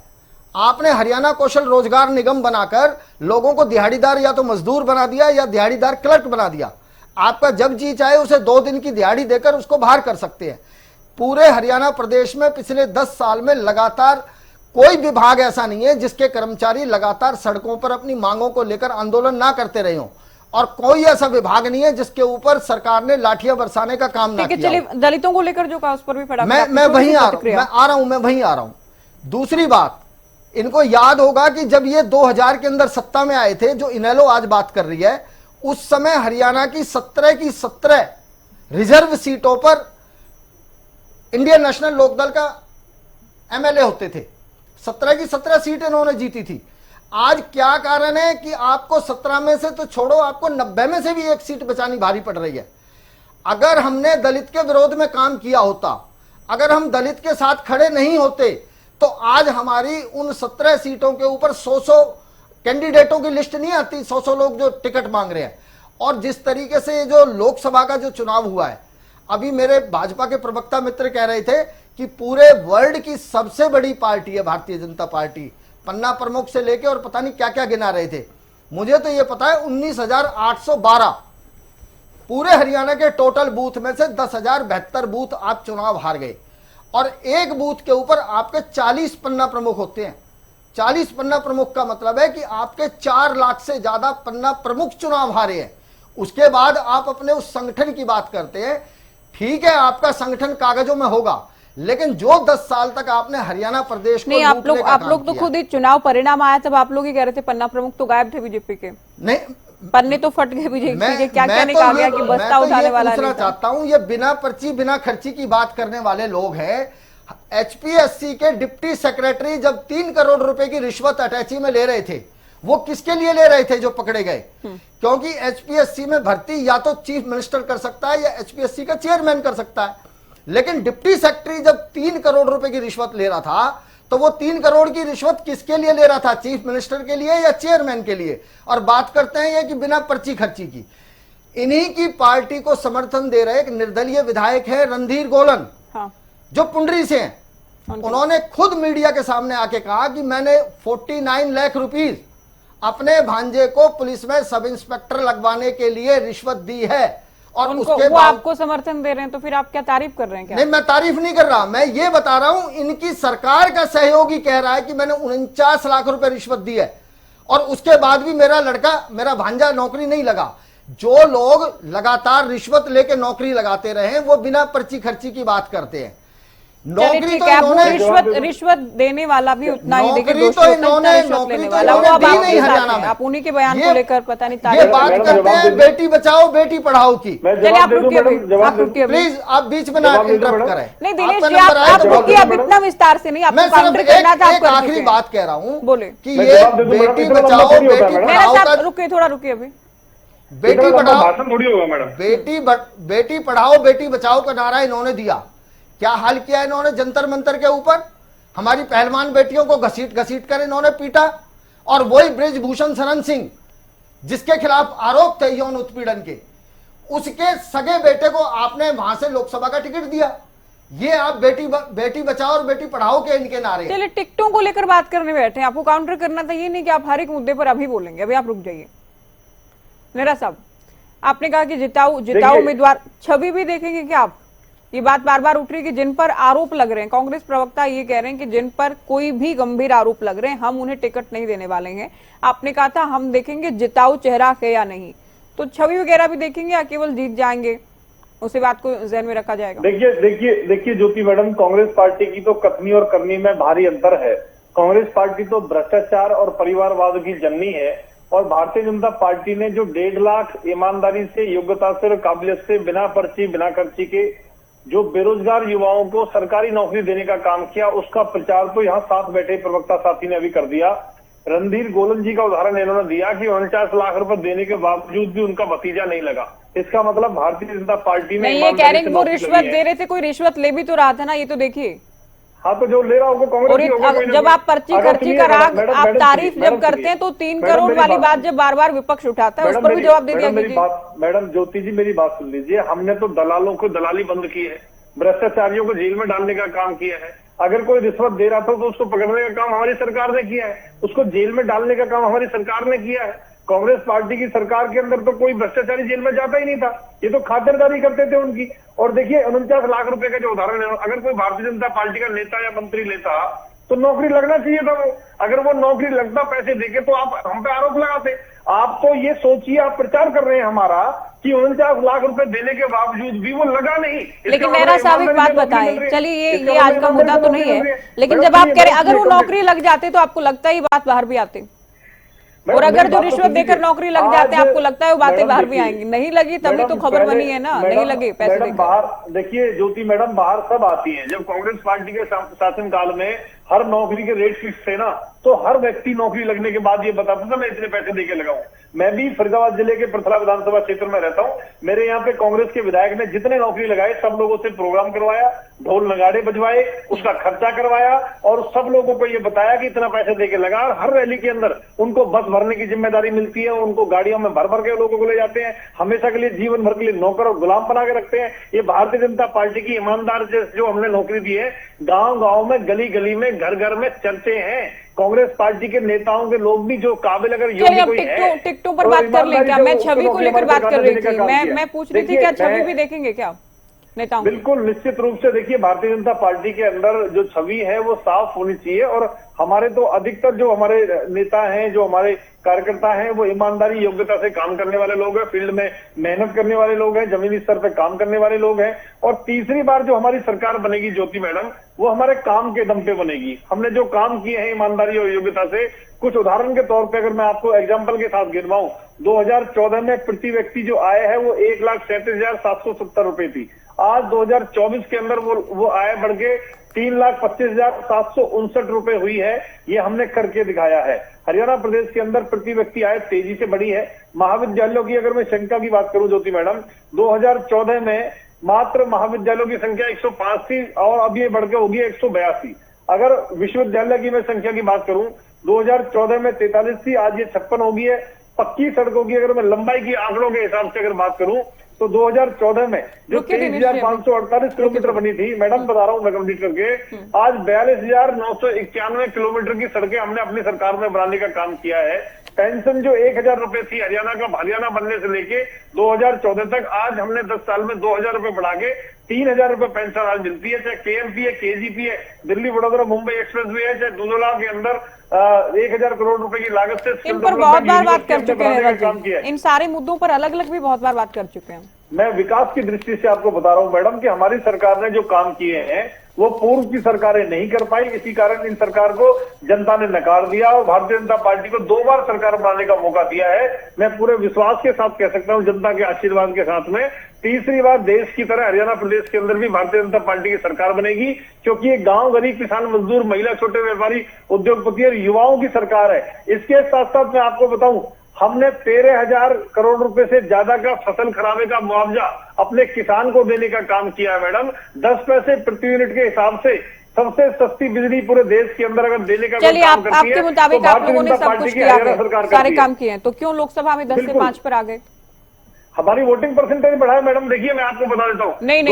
आपने हरियाणा कौशल रोजगार निगम बनाकर लोगों को दिहाड़ीदार या तो मजदूर बना दिया या दिहाड़ीदार क्लर्क बना दिया। आपका जब जी चाहे उसे 2 दिन की दिहाड़ी देकर उसको बाहर कर सकते हैं। पूरे हरियाणा प्रदेश में पिछले 10 साल में लगातार कोई विभाग ऐसा नहीं है जिसके कर्मचारी लगातार सड़कों पर अपनी मांगों को लेकर आंदोलन ना करते रहे हों, और कोई ऐसा विभाग नहीं है जिसके ऊपर सरकार ने लाठियां बरसाने का काम ना किया। चलिए, दलितों को लेकर जो कहा उस पर भी फटाफट मैं वहीं आ रहा हूं। दूसरी बात, इनको याद होगा कि जब ये 2000 के अंदर सत्ता में आए थे, जो इनेलो आज बात कर रही है, उस समय हरियाणा की 17 की 17 रिजर्व सीटों पर इंडियन नेशनल लोकदल का एमएलए होते थे। 17 की 17 सीट इन्होंने जीती थी। आज क्या कारण है कि आपको 17 में से तो छोड़ो, आपको 90 में से भी एक सीट बचानी भारी पड़ रही है। अगर हमने दलित के विरोध में काम किया होता, अगर हम दलित के साथ खड़े नहीं होते, तो आज हमारी उन 17 सीटों के ऊपर 100 कैंडिडेटों की लिस्ट नहीं आती, 100 लोग जो टिकट मांग रहे हैं। और जिस तरीके से जो लोकसभा का जो चुनाव हुआ है, अभी मेरे भाजपा के प्रवक्ता मित्र कह रहे थे कि पूरे वर्ल्ड की सबसे बड़ी पार्टी है भारतीय जनता पार्टी, पन्ना प्रमुख से लेके और पता नहीं क्या क्या गिना रहे थे। मुझे तो ये पता है 19,812 पूरे हरियाणा के टोटल बूथ में से 10,072 बूथ आप चुनाव हार गए, और एक बूथ के ऊपर आपके 40 पन्ना प्रमुख होते हैं। 40 पन्ना प्रमुख का मतलब है कि आपके 4 लाख से ज्यादा पन्ना प्रमुख चुनाव हारे हैं। उसके बाद आप अपने उस संगठन की बात करते हैं। ठीक है, आपका संगठन कागजों में होगा, लेकिन जो 10 साल तक आपने हरियाणा प्रदेश को नहीं, आप लोग तो खुद ही चुनाव परिणाम आया तब आप लोग ही कह रहे थे पन्ना प्रमुख तो गायब थे बीजेपी के। नहीं, पन्ने तो फट गए बीजेपी के। क्या क्या नहीं कहा गया कि बस्ता उठाने वाला नहीं। मैं चाहता हूं, ये बिना पर्ची बिना खर्ची की बात करने वाले लोग हैं। एचपीएससी के डिप्टी सेक्रेटरी जब 3 करोड़ रुपए की रिश्वत अटैची में ले रहे थे, वो किसके लिए ले रहे थे जो पकड़े गए? क्योंकि एचपीएससी में भर्ती या तो चीफ मिनिस्टर कर सकता है या एचपीएससी का चेयरमैन कर सकता है। लेकिन डिप्टी सेक्रेटरी जब 3 करोड़ रुपए की रिश्वत ले रहा था, तो वो 3 करोड़ की रिश्वत किसके लिए ले रहा था? चीफ मिनिस्टर के लिए या चेयरमैन के लिए? और बात करते हैं ये कि बिना पर्ची खर्ची की। इन्हीं की पार्टी को समर्थन दे रहे एक निर्दलीय विधायक है रणधीर गोलन, जो पुंडरी से हैं। उन्होंने खुद मीडिया के सामने आके कहा कि मैंने 49 लाख रुपीस अपने भांजे को पुलिस में सब इंस्पेक्टर लगवाने के लिए रिश्वत दी है। और उसके बाद आपको समर्थन दे रहे हैं, तो फिर आप क्या तारीफ कर रहे हैं? क्या? नहीं, मैं तारीफ नहीं कर रहा, मैं ये बता रहा हूं इनकी सरकार का सहयोगी कह रहा है कि मैंने 49 लाख रुपए रिश्वत दी है। और उसके बाद भी मेरा लड़का, मेरा भांजा नौकरी नहीं लगा। जो लोग लगातार रिश्वत लेके नौकरी लगाते रहे हैं वो बिना पर्ची खर्ची की बात करते हैं। चलिए नौकरी ठीक तो है, अब वो इन्होंने रिश्वत देने वाला भी उतना ही, देखिए नौकरी दोषी तो होता है जितना इन्होंने रिश्वत नौकरी लेने तो वाला। वो इन्होंने अब दी आपके नहीं साथ हरियाणा है, में। आप उन्हीं के बयान ये- को लेकर पता नहीं ये तारीफ बात कर रहे करते हैं। हैं बेटी बचाओ बेटी पढ़ाओ की। मैं चलिए जवाब आप दे दूं रुकिए मैडम, अभी, जवाब आप दे दूं। रुकिए अभी। प्लीज आप बीच में ना जवाब दे दूं इंटरप्ट मैडम? करें। नहीं दिनेश आपका जी, नंबर आया आप तो रुकिए, अब मैडम। इतना विस्तार से नहीं, आपको मैं सिर्फ काउंटर करना था, आप एक कर आखिरी चुके हैं। बात कह रहा हूँ बोले। कि मैं ये जवाब दे दूं मैडम, बेटी इतना लंबा बचाओ थोड़ी होता है बेटी मैडम। मेरा पढ़ाओ साहब का रुकिए, थोड़ा रुकिए अभी। बेटी इतना लंबा पढ़ाओ भाषण थोड़ी होगा मैडम। बेटी पढ़ाओ बेटी बचाओ का नारा इन्होंने दिया। क्या हाल किया इन्होंने जंतर मंतर के ऊपर? हमारी पहलवान बेटियों को घसीट घसीट कर इन्होंने पीटा। और वही ब्रिजभूषण शरण सिंह जिसके खिलाफ आरोप थे यौन उत्पीड़न के, उसके सगे बेटे को आपने वहां से लोकसभा का टिकट दिया। ये आप बेटी बचाओ और बेटी पढ़ाओ के इनके नारे हैं। चलिए टिकटों को लेकर बात करने बैठे हैं, आपको काउंटर करना था, ये नहीं कि आप हर एक मुद्दे पर अभी बोलेंगे। अभी आप रुक जाइए। नेहरा साहब, आपने कहा कि जिताऊ देखिए- उम्मीदवार, छवि भी देखेंगे क्या आप? ये बात बार बार उठ रही है कि जिन पर आरोप लग रहे हैं, कांग्रेस प्रवक्ता ये कह रहे हैं कि जिन पर कोई भी गंभीर आरोप लग रहे हैं हम उन्हें टिकट नहीं देने वाले हैं। आपने कहा था हम देखेंगे जिताऊ चेहरा है या नहीं, तो छवि वगैरह भी देखेंगे या केवल जीत जाएंगे, उसी बात को जहन में रखा जाएगा? देखिए ज्योति मैडम, कांग्रेस पार्टी की तो कथनी और करनी में भारी अंतर है। कांग्रेस पार्टी तो भ्रष्टाचार और परिवारवाद की जननी है, और भारतीय जनता पार्टी ने जो 1.5 लाख ईमानदारी से, योग्यता से और काबिलियत से, बिना पर्ची बिना खर्ची के जो बेरोजगार युवाओं को सरकारी नौकरी देने का काम किया, उसका प्रचार तो यहाँ साथ बैठे प्रवक्ता साथी ने अभी कर दिया। रणधीर गोलन जी का उदाहरण इन्होंने दिया कि 49 लाख रुपए देने के बावजूद भी उनका भतीजा नहीं लगा। इसका मतलब भारतीय जनता पार्टी में नहीं, ये कह रहे हैं कि वो रिश्वत दे रहे थे, कोई रिश्वत ले भी तो रहा था ना, ये तो देखिए। हाँ, तो जो ले रहा होगा कांग्रेस और ही होगा कोई ना जब कोई। आप पर्ची अगर खर्ची सुनिए का मैडम, राग, मैडम, आप मैडम तारीफ सुनिए, जब मैडम करते सुनिए। हैं तो 3 मैडम, करोड़ मेरी वाली बात जब बार बार विपक्ष उठाता है, उस पर भी जवाब दे दिया कीजिए। मैडम ज्योति जी, मेरी बात सुन लीजिए। हमने तो दलालों को दलाली बंद की है, भ्रष्टाचारियों को जेल में डालने का काम किया है। अगर कोई रिश्वत दे रहा था तो उसको पकड़ने का काम हमारी सरकार ने किया है, उसको जेल में डालने का काम हमारी सरकार ने किया है। कांग्रेस पार्टी की सरकार के अंदर तो कोई भ्रष्टाचारी जेल में जाता ही नहीं था, ये तो खातिरदारी करते थे उनकी। और देखिए 49 लाख रुपए का जो उदाहरण है, अगर कोई भारतीय जनता पार्टी का नेता या मंत्री लेता तो नौकरी लगना चाहिए था वो। अगर वो नौकरी लगता पैसे देके तो आप हम पे आरोप लगाते। आप तो ये सोचिए, आप प्रचार कर रहे हैं हमारा कि 49 लाख रुपए देने के बावजूद भी वो लगा नहीं। लेकिन मेहरा साहब एक बात बताएं, चलिए ये आज का मुद्दा तो नहीं है, लेकिन जब आप कह रहे अगर वो नौकरी लग जाते तो आपको लगता है ये बात बाहर भी आती, और अगर जो रिश्वत देकर नौकरी लग जाते आपको लगता है वो बातें बाहर भी आएंगी? नहीं लगी तभी तो खबर बनी है ना, नहीं लगे पैसे मैडम देकर। बाहर देखिए ज्योति मैडम, बाहर सब आती हैं। जब कांग्रेस पार्टी के शासन काल में हर नौकरी के रेट फिक्स थे ना, तो हर व्यक्ति नौकरी लगने के बाद ये बताता था मैं इतने पैसे देके लगाऊं। मैं भी फरीदाबाद जिले के पृथला विधानसभा क्षेत्र में रहता हूं। मेरे यहाँ पे कांग्रेस के विधायक ने जितने नौकरी लगाए सब लोगों से प्रोग्राम करवाया, ढोल नगाड़े बजवाए, उसका खर्चा करवाया और सब लोगों को ये बताया कि इतना पैसे देके लगा। और हर रैली के अंदर उनको बस भरने की जिम्मेदारी मिलती है, उनको गाड़ियों में भर भर के लोगों को ले जाते हैं, हमेशा के लिए जीवन भर के लिए नौकर और गुलाम बना के रखते हैं। ये भारतीय जनता पार्टी की ईमानदार जो हमने नौकरी दी है, गांव गांव में, गली गली में, घर घर में चलते हैं। कांग्रेस पार्टी के नेताओं के लोग भी जो काबिल अगर योग्य कोई है, टिकटों पर बात कर लें क्या? मैं छवि को लेकर बात कर रही थी, मैं पूछ रही थी क्या छवि भी देखेंगे क्या नेताओं? बिल्कुल निश्चित रूप से। देखिए भारतीय जनता पार्टी के अंदर जो छवि है वो साफ होनी चाहिए, और हमारे तो अधिकतर जो हमारे नेता हैं, जो हमारे कार्यकर्ता हैं, वो ईमानदारी योग्यता से काम करने वाले लोग हैं, फील्ड में मेहनत करने वाले लोग हैं, जमीनी स्तर पर काम करने वाले लोग हैं। और तीसरी बार जो हमारी सरकार बनेगी ज्योति मैडम, वो हमारे काम के दम पे बनेगी। हमने जो काम किए हैं ईमानदारी और योग्यता से, कुछ उदाहरण के तौर पे अगर मैं आपको एग्जाम्पल के साथ गिनवाऊं, 2014 में प्रति व्यक्ति जो आय है वो 1,37,770 रुपए थी। आज 2024 के अंदर वो आय बढ़ के 3,25,759 रुपए हुई है। ये हमने करके दिखाया है। हरियाणा प्रदेश के अंदर प्रति व्यक्ति आय तेजी से बढ़ी है। महाविद्यालयों की अगर मैं संख्या की बात करूं ज्योति मैडम, 2014 में मात्र महाविद्यालयों की संख्या 105 थी और अब ये बढ़ के होगी 182। अगर विश्वविद्यालय की मैं संख्या की बात करूं, 2014 में 43 थी, आज ये 56 हो गई है। पक्की सड़कों की अगर मैं लंबाई की आंकड़ों के हिसाब से अगर बात करूं तो 2014 में जो 23,548 किलोमीटर बनी थी, मैडम बता रहा हूं मैं कंप्लीट करके, आज 42,991 किलोमीटर की सड़कें हमने अपनी सरकार में बनाने का काम किया है। पेंशन जो 1000 रुपए थी हरियाणा बनने से लेके 2014 तक, आज हमने 10 साल में 2000 रुपए बढ़ा के 3000 रुपए पेंशन आज मिलती है। चाहे केएमपी है, केजीपी है, दिल्ली वडोदरा मुंबई एक्सप्रेस वे है, चाहे दुधोला के अंदर 1000 करोड़ रुपए की लागत से इन पर बहुत बार बात कर चुके हैं नीरज जी, इन सारे मुद्दों पर अलग अलग भी बहुत बार बात कर चुके हैं। मैं विकास की दृष्टि से आपको बता रहा हूं मैडम कि हमारी सरकार ने जो काम किए हैं वो पूर्व की सरकारें नहीं कर पाई, इसी कारण इन सरकार को जनता ने नकार दिया और भारतीय जनता पार्टी को 2 बार सरकार बनाने का मौका दिया है। मैं पूरे विश्वास के साथ कह सकता हूं, जनता के आशीर्वाद के साथ में, तीसरी बार देश की तरह हरियाणा प्रदेश के अंदर भी भारतीय जनता पार्टी की सरकार बनेगी, क्योंकि ये गांव, गरीब, किसान, मजदूर, महिला, छोटे व्यापारी, उद्योगपति और युवाओं की सरकार है। इसके साथ साथ मैं आपको बताऊं, हमने 13,000 करोड़ रुपए से ज्यादा का फसल खराबे का मुआवजा अपने किसान को देने का काम किया है मैडम। 10 पैसे प्रति यूनिट के हिसाब से सबसे सस्ती बिजली पूरे देश के अंदर अगर देने का चलिए, काम करती आपके है, मुताबिक तो आप लोगों ने सब कुछ किया, सारे काम किए। किए हैं, तो क्यों लोकसभा में 10 से 5 पर आ गए? हमारी वोटिंग परसेंटेज बढ़ा है मैडम। देखिए मैं आपको बता देता हूँ, नहीं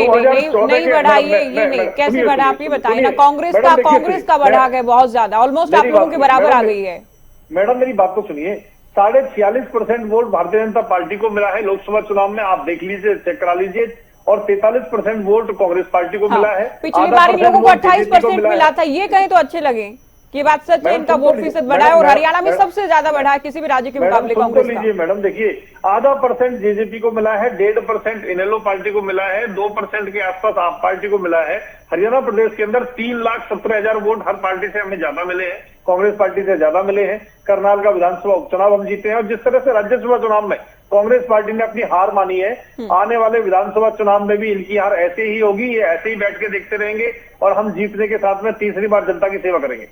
बढ़ाइए, ये नहीं, कैसे बढ़ा आप ये बताइए ना। कांग्रेस का बढ़ा गया बहुत ज्यादा, ऑलमोस्ट आप लोगों के बराबर आ गई है। मैडम मेरी बात तो सुनिए, 46.5% वोट भारतीय जनता पार्टी को मिला है लोकसभा चुनाव में, आप देख लीजिए, चेक करा लीजिए, और 43% वोट कांग्रेस पार्टी को मिला है। पिछली बार इन लोगों को 28% मिला था, ये कहीं तो अच्छे लगे कि बात सच है, इनका वोट फीसद बढ़ा है और हरियाणा में सबसे ज्यादा बढ़ा है किसी भी राज्य के मुकाबले कांग्रेस का। लीजिए मैडम, देखिए 0.5% जेजेपी को मिला है, 1.5% इनेलो पार्टी को मिला है, 2% के आसपास आप पार्टी को मिला है। हरियाणा प्रदेश के अंदर 3,17,000 वोट हर पार्टी से हमें ज्यादा मिले हैं, कांग्रेस पार्टी से ज्यादा मिले हैं। करनाल का विधानसभा उपचुनाव हम जीते हैं, और जिस तरह से राज्यसभा चुनाव में कांग्रेस पार्टी ने अपनी हार मानी है, आने वाले विधानसभा चुनाव में भी इनकी हार ऐसे ही होगी, ये ऐसे ही बैठ के देखते रहेंगे और हम जीतने के साथ में तीसरी बार जनता की सेवा करेंगे।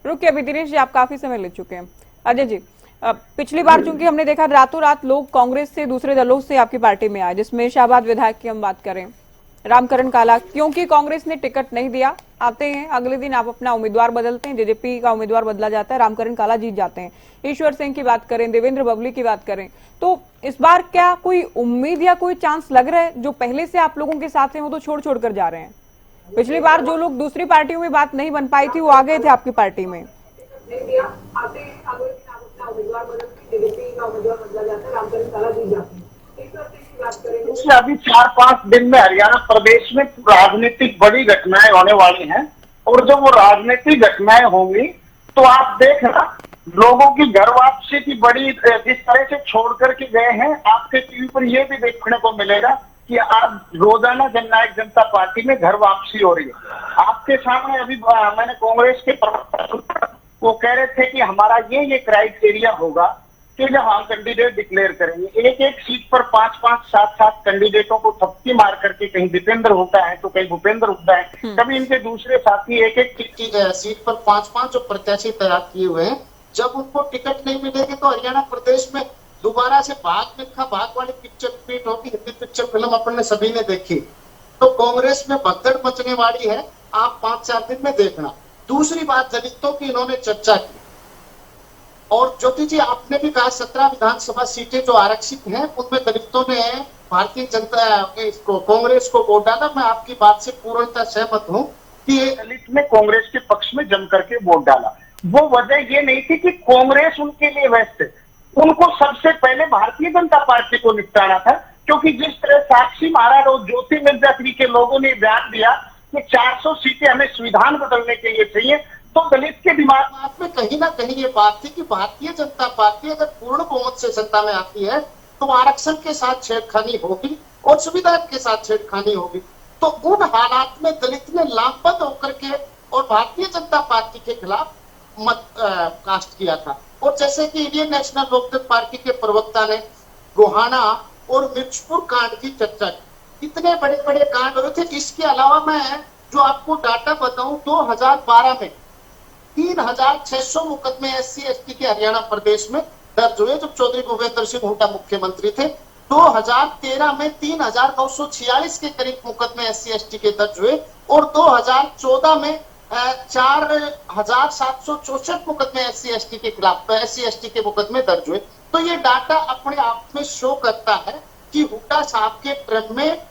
रुकिए अभी दिनेश जी, आप काफी समय ले चुके हैं। अजय जी, पिछली बार चूंकि हमने देखा रातों रात लोग कांग्रेस से, दूसरे दलों से आपकी पार्टी में आए, जिसमें शाहबाद विधायक की हम बात करें, रामकरण काला, क्योंकि कांग्रेस ने टिकट नहीं दिया, आते हैं अगले दिन आप अपना उम्मीदवार बदलते हैं, जेजेपी का उम्मीदवार बदला जाता है, रामकरण काला जीत जाते हैं। ईश्वर सिंह की बात करें, देवेंद्र बबली की बात करें, तो इस बार क्या कोई उम्मीद या कोई चांस लग रहा है? जो पहले से आप लोगों के साथ हैं वो तो छोड़ छोड़ कर जा रहे हैं। पिछली बार जो लोग दूसरी पार्टियों में बात नहीं बन पाई थी वो आ गए थे आपकी पार्टी में। अभी 4-5 दिन में हरियाणा प्रदेश में राजनीतिक बड़ी घटनाएं होने वाली हैं, और जब वो राजनीतिक घटनाएं होंगी तो आप देखना लोगों की घर वापसी की बड़ी, जिस तरह से छोड़ करके गए हैं, आपके टीवी पर ये भी देखने को मिलेगा कि आज रोजाना जननायक जनता पार्टी में घर वापसी हो रही है। आपके सामने अभी मैंने कांग्रेस के वो कह रहे थे कि हमारा ये क्राइटेरिया होगा कि जब हम कैंडिडेट डिक्लेयर करेंगे, एक सीट पर 5-5, 7-7 कैंडिडेटों को थपकी मार करके कहीं दीपेंद्र होता है तो कहीं भूपेंद्र होता है, कभी इनके दूसरे साथी एक सीट पर 5-5 जो प्रत्याशी तैयार किए हुए हैं, जब उनको टिकट नहीं मिलेगी तो हरियाणा प्रदेश में दोबारा से भाग मिल्खा भाग वाली पिक्चर रिपीट होगी। हिंदी पिक्चर फिल्म अपन सभी ने देखी, तो कांग्रेस में भगदड़ मचने वाली है, आप 5-4 दिन में देखना। दूसरी बात, दलितों की इन्होंने चर्चा की, और ज्योति जी आपने भी कहा 17 विधानसभा सीटें जो आरक्षित हैं उनमें दलितों ने भारतीय जनता कांग्रेस को वोट डाला। मैं आपकी बात से पूर्णतः सहमत हूं कि दलित ने कांग्रेस के पक्ष में जम करके वोट डाला। वो वजह ये नहीं थी कि कांग्रेस उनके लिए व्यस्त है, उनको सबसे पहले भारतीय जनता पार्टी को निपटाना था, क्योंकि जिस तरह साक्षी महाराज और ज्योति मिर्जा के लोगों ने बयान दिया कि 400 सीटें हमें संविधान बदलने के लिए चाहिए, तो दलित के दिमाग में कहीं ना कहीं ये बात थी कि भारतीय जनता पार्टी अगर पूर्ण बहुमत से सत्ता में आती है तो आरक्षण के साथ छेड़खानी होगी और सुविधा के साथ छेड़खानी होगी। तो उन हालात में दलित ने लामबंद होकर के और भारतीय जनता पार्टी के खिलाफ मत कास्ट किया था। और जैसे कि इंडियन नेशनल लोकदल पार्टी के प्रवक्ता ने गोहाना और मिर्चपुर कांड की चर्चा की, इतने बड़े बड़े कांड हुए थे। इसके अलावा मैं जो आपको डाटा बताऊं, 2012 में 3,600 मुकदमे SC/ST के हरियाणा प्रदेश में दर्ज हुए जब चौधरी भूपेंद्र सिंह हुड्डा मुख्यमंत्री थे। 2013 में 3,946 के करीब मुकदमे SC/ST के दर्ज हुए, और 2014 में 4,764 मुकदमे SC/ST के खिलाफ SC/ST के मुकदमे दर्ज हुए। तो ये डाटा अपने आप में शो करता है कि हुड्डा साहब के टर्म में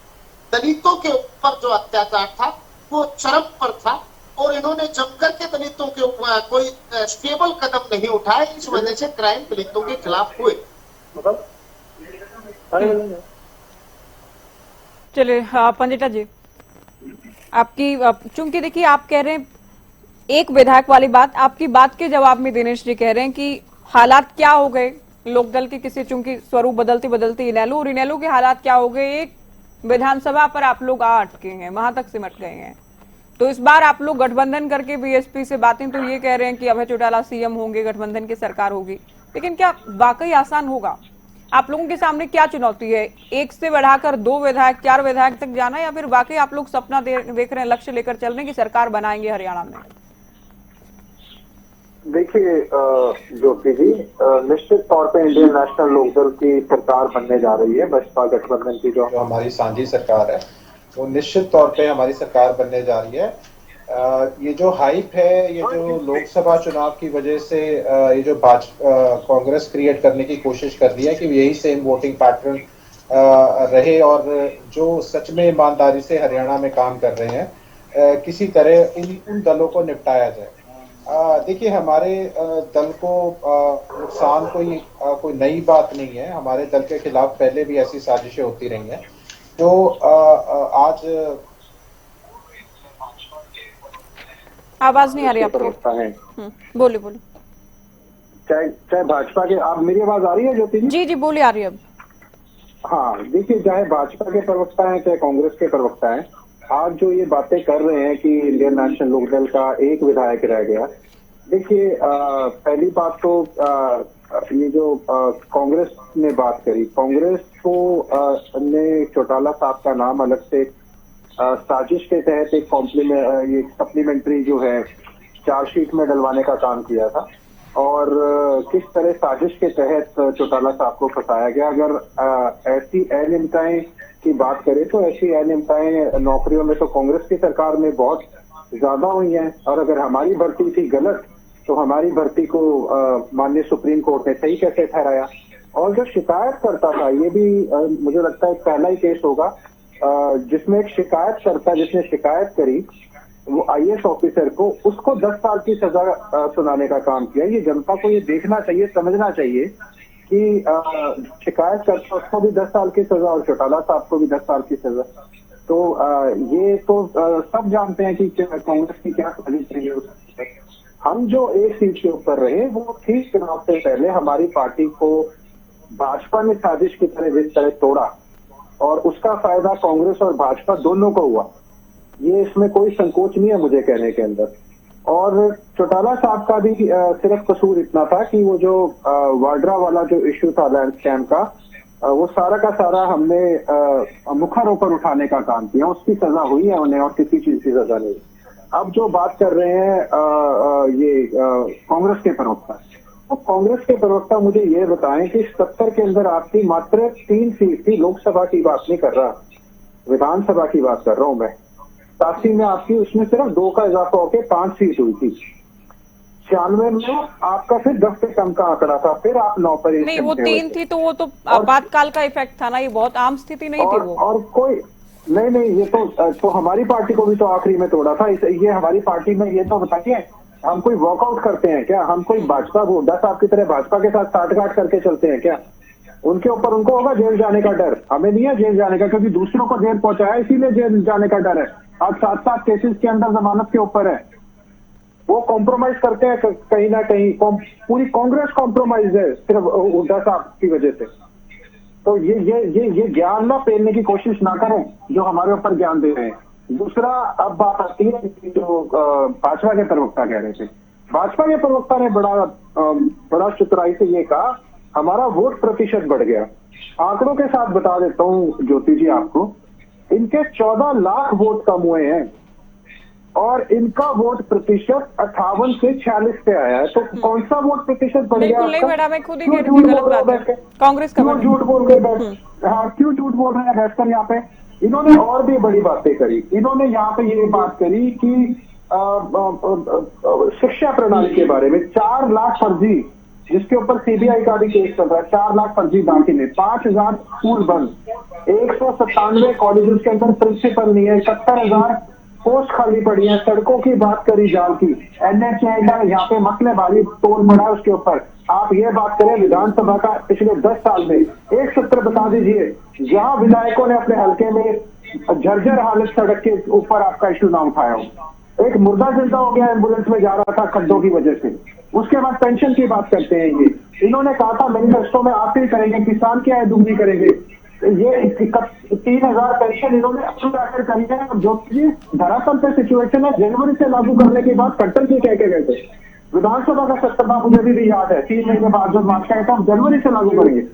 दलितों के ऊपर जो अत्याचार था वो चरम पर था, और इन्होंने जमकर के दलितों के ऊपर कोई स्टेबल कदम नहीं उठाए, इस वजह से क्राइम दलितों के खिलाफ हुए। चलिए पंडिता जी, आपकी चूंकि देखिए आप कह रहे हैं एक विधायक वाली बात, आपकी बात के जवाब में दिनेश जी कह रहे हैं कि हालात क्या हो गए लोकदल के, किसी चूंकि स्वरूप बदलती बदलती इनेलो, और इनेलो के हालात क्या हो गए, एक विधानसभा पर आप लोग आ अटके हैं, वहां तक सिमट गए हैं। तो इस बार आप लोग गठबंधन करके बीएसपी से बातें तो ये कह रहे हैं कि अभय चौटाला सीएम होंगे, गठबंधन की सरकार होगी, लेकिन क्या वाकई आसान होगा? आप लोगों के सामने क्या चुनौती है? एक से बढ़ाकर 2 विधायक 4 विधायक तक जाना, या फिर वाकई आप लोग सपना देख रहे हैं, लक्ष्य लेकर चल रहे हैं कि सरकार बनाएंगे हरियाणा में? देखिए ज्योति जी, निश्चित तौर पे इंडियन नेशनल लोकदल की सरकार बनने जा रही है। बसपा गठबंधन की जो हमारी साझी सरकार है वो निश्चित तौर पे हमारी सरकार बनने जा रही है। ये जो हाइप है, ये जो लोकसभा चुनाव की वजह से ये जो कांग्रेस क्रिएट करने की कोशिश कर रही है कि यही सेम वोटिंग पैटर्न रहे, और जो सच में ईमानदारी से हरियाणा में काम कर रहे हैं किसी तरह उन दलों को निपटाया जाए। देखिए हमारे दल को नुकसान कोई नई बात नहीं है। हमारे दल के खिलाफ पहले भी ऐसी साजिशें होती रही हैं। तो आज आवाज नहीं आ रही आपकी, बोलिए बोलिए। चाहे भाजपा के, आप मेरी आवाज आ रही है ज्योति जी? जी बोलिए, आ रही है अब। हाँ देखिए, चाहे भाजपा के प्रवक्ता हैं चाहे कांग्रेस के प्रवक्ता हैं, आज जो ये बातें कर रहे हैं कि इंडियन नेशनल लोकदल का एक विधायक रह गया, देखिए पहली बात तो ये जो कांग्रेस ने बात करी, कांग्रेस को ने चौटाला साहब का नाम अलग से साजिश के तहत एक ये सप्लीमेंट्री जो है चार्जशीट में डलवाने का काम किया था, और किस तरह साजिश के तहत चौटाला साहब को फंसाया गया। अगर ऐसी अनियमितताएं की बात करें तो ऐसी अनियमितताएं नौकरियों में तो कांग्रेस की सरकार में बहुत ज्यादा हुई हैं, और अगर हमारी भर्ती थी गलत तो हमारी भर्ती को माननीय सुप्रीम कोर्ट ने सही कैसे ठहराया। और जो शिकायत करता था, ये भी मुझे लगता है पहला ही केस होगा जिसमें एक शिकायतकर्ता जिसने शिकायत करी वो आईएएस ऑफिसर को, उसको 10 साल की सजा सुनाने का काम किया। ये जनता को ये देखना चाहिए, समझना चाहिए कि शिकायतकर्ता उसको भी 10 साल की सजा और चौटाला साहब को भी 10 साल की सजा। तो ये तो सब जानते हैं कि कांग्रेस की क्या साजिश रही है। हम जो एक सीट के ऊपर रहे वो ठीक चुनाव से पहले हमारी पार्टी को भाजपा ने साजिश की तरह जिस तरह तोड़ा, और उसका फायदा कांग्रेस और भाजपा दोनों को हुआ, ये इसमें कोई संकोच नहीं है मुझे कहने के अंदर। और चौटाला साहब का भी सिर्फ कसूर इतना था कि वो जो वाड्रा वाला जो इश्यू था लैंड स्कैम का, वो सारा का सारा हमने मुखर होकर उठाने का काम किया, उसकी सजा हुई है उन्हें और किसी चीज की सजा नहीं। अब जो बात कर रहे हैं ये कांग्रेस के प्रवक्ता, तो कांग्रेस के प्रवक्ता मुझे ये बताएं कि 70 के अंदर आपकी मात्र 3 सीट थी, लोकसभा की बात नहीं कर रहा, विधानसभा की बात कर रहा हूं मैं। 87 में आपकी उसमें सिर्फ 2 का इजाफा होकर 5 सीट हुई थी। 96 में आपका फिर 10 से कम का आंकड़ा था, फिर आप 9 पर नहीं, वो 3 थी तो वो तो आपातकाल का इफेक्ट था ना, ये बहुत आम स्थिति नहीं थी वो। और कोई नहीं, ये तो हमारी पार्टी को भी तो आखिरी में तोड़ा था। ये हमारी पार्टी में, ये तो बताइए हम कोई वॉकआउट करते हैं क्या? हम कोई भाजपा को 10 साल की तरह भाजपा के साथ साठगांठ करके चलते हैं क्या? उनके ऊपर उनको होगा जेल जाने का डर, हमें नहीं है जेल जाने का, क्योंकि दूसरों को जेल पहुंचाया इसीलिए जेल जाने का डर है। आज 7 केसेस के अंदर जमानत के ऊपर है, वो कॉम्प्रोमाइज करते हैं कहीं ना कहीं। पूरी कांग्रेस कॉम्प्रोमाइज है सिर्फ हुड्डा साहब की वजह से। तो ये ज्ञान ना फैलने की कोशिश ना करें जो हमारे ऊपर ज्ञान दे रहे हैं। दूसरा, अब बात आती है जो भाजपा के प्रवक्ता कह रहे थे। भाजपा के प्रवक्ता ने बड़ा चतुराई से ये कहा हमारा वोट प्रतिशत बढ़ गया। आंकड़ों के साथ बता देता हूं ज्योति जी आपको, इनके 14 लाख वोट कम हुए हैं और इनका वोट प्रतिशत 58 से 46 पे आया है। तो कौन सा वोट प्रतिशत बढ़ गया? बिल्कुल नहीं बेटा, मैं खुद ही कह रही थी, गलत बात है। कांग्रेस का क्यों झूठ बोल रहे हैं? हाँ, क्यों झूठ बोल रहे हैं बैठकर यहाँ पे? इन्होंने और भी बड़ी बातें करी। इन्होंने यहाँ पे ये बात करी कि शिक्षा प्रणाली के बारे में 4 लाख फर्जी, जिसके ऊपर सीबीआई का भी केस चल रहा है, 4 लाख फर्जी दाखिले, 5000 स्कूल बंद, 197 कॉलेजेस के अंदर प्रिंसिपल नहीं है, 71,000 पोस्ट खाली पड़ी है, सड़कों की बात करी जाल की, NHA का यहाँ पे मसले भारी तोड़ पड़ा है उसके ऊपर। आप ये बात करें विधानसभा का पिछले 10 साल में एक सत्र बता दीजिए जहां विधायकों ने अपने हल्के में जर्जर हालत सड़क के ऊपर आपका इशू ना उठाया हो। एक मुर्दा जिंदा हो गया, एम्बुलेंस में जा रहा था खड्डों की वजह से। उसके बाद पेंशन की बात करते हैं ये, इन्होंने कहा था मैनिफेस्टो में आप ही करेंगे, किसान क्या है दुगनी करेंगे। ये 3000 पेंशन इन्होंने अप्रूव आकर करी है, जो कि धरातल पे सिचुएशन है जनवरी से लागू करने के बाद कट्टर जी कह के गए थे विधानसभा का सत्र था, मुझे भी याद है 3 महीने बाद जब मार्च का हम जनवरी से लागू करेंगे।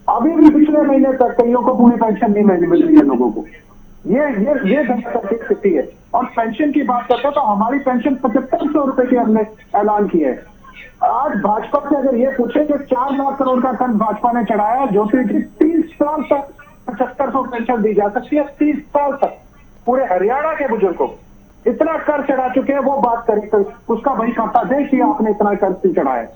अभी भी पिछले महीने तक कईयों को पूरी पेंशन नहीं मिल रही है लोगों को। ये धरातल की स्थिति है। और पेंशन की बात करते हैं तो हमारी पेंशन 7500 रुपए की हमने ऐलान किया है। आज भाजपा से अगर ये पूछे कि 4 लाख करोड़ का कर भाजपा ने चढ़ाया, ज्योति जी 30 साल तक 7500 पेंशन दी जा सकती है, 30 साल तक पूरे हरियाणा के बुजुर्गों को इतना कर चढ़ा चुके हैं। वो बात करें तो उसका वही खाता देश ही आपने इतना कर चढ़ाया।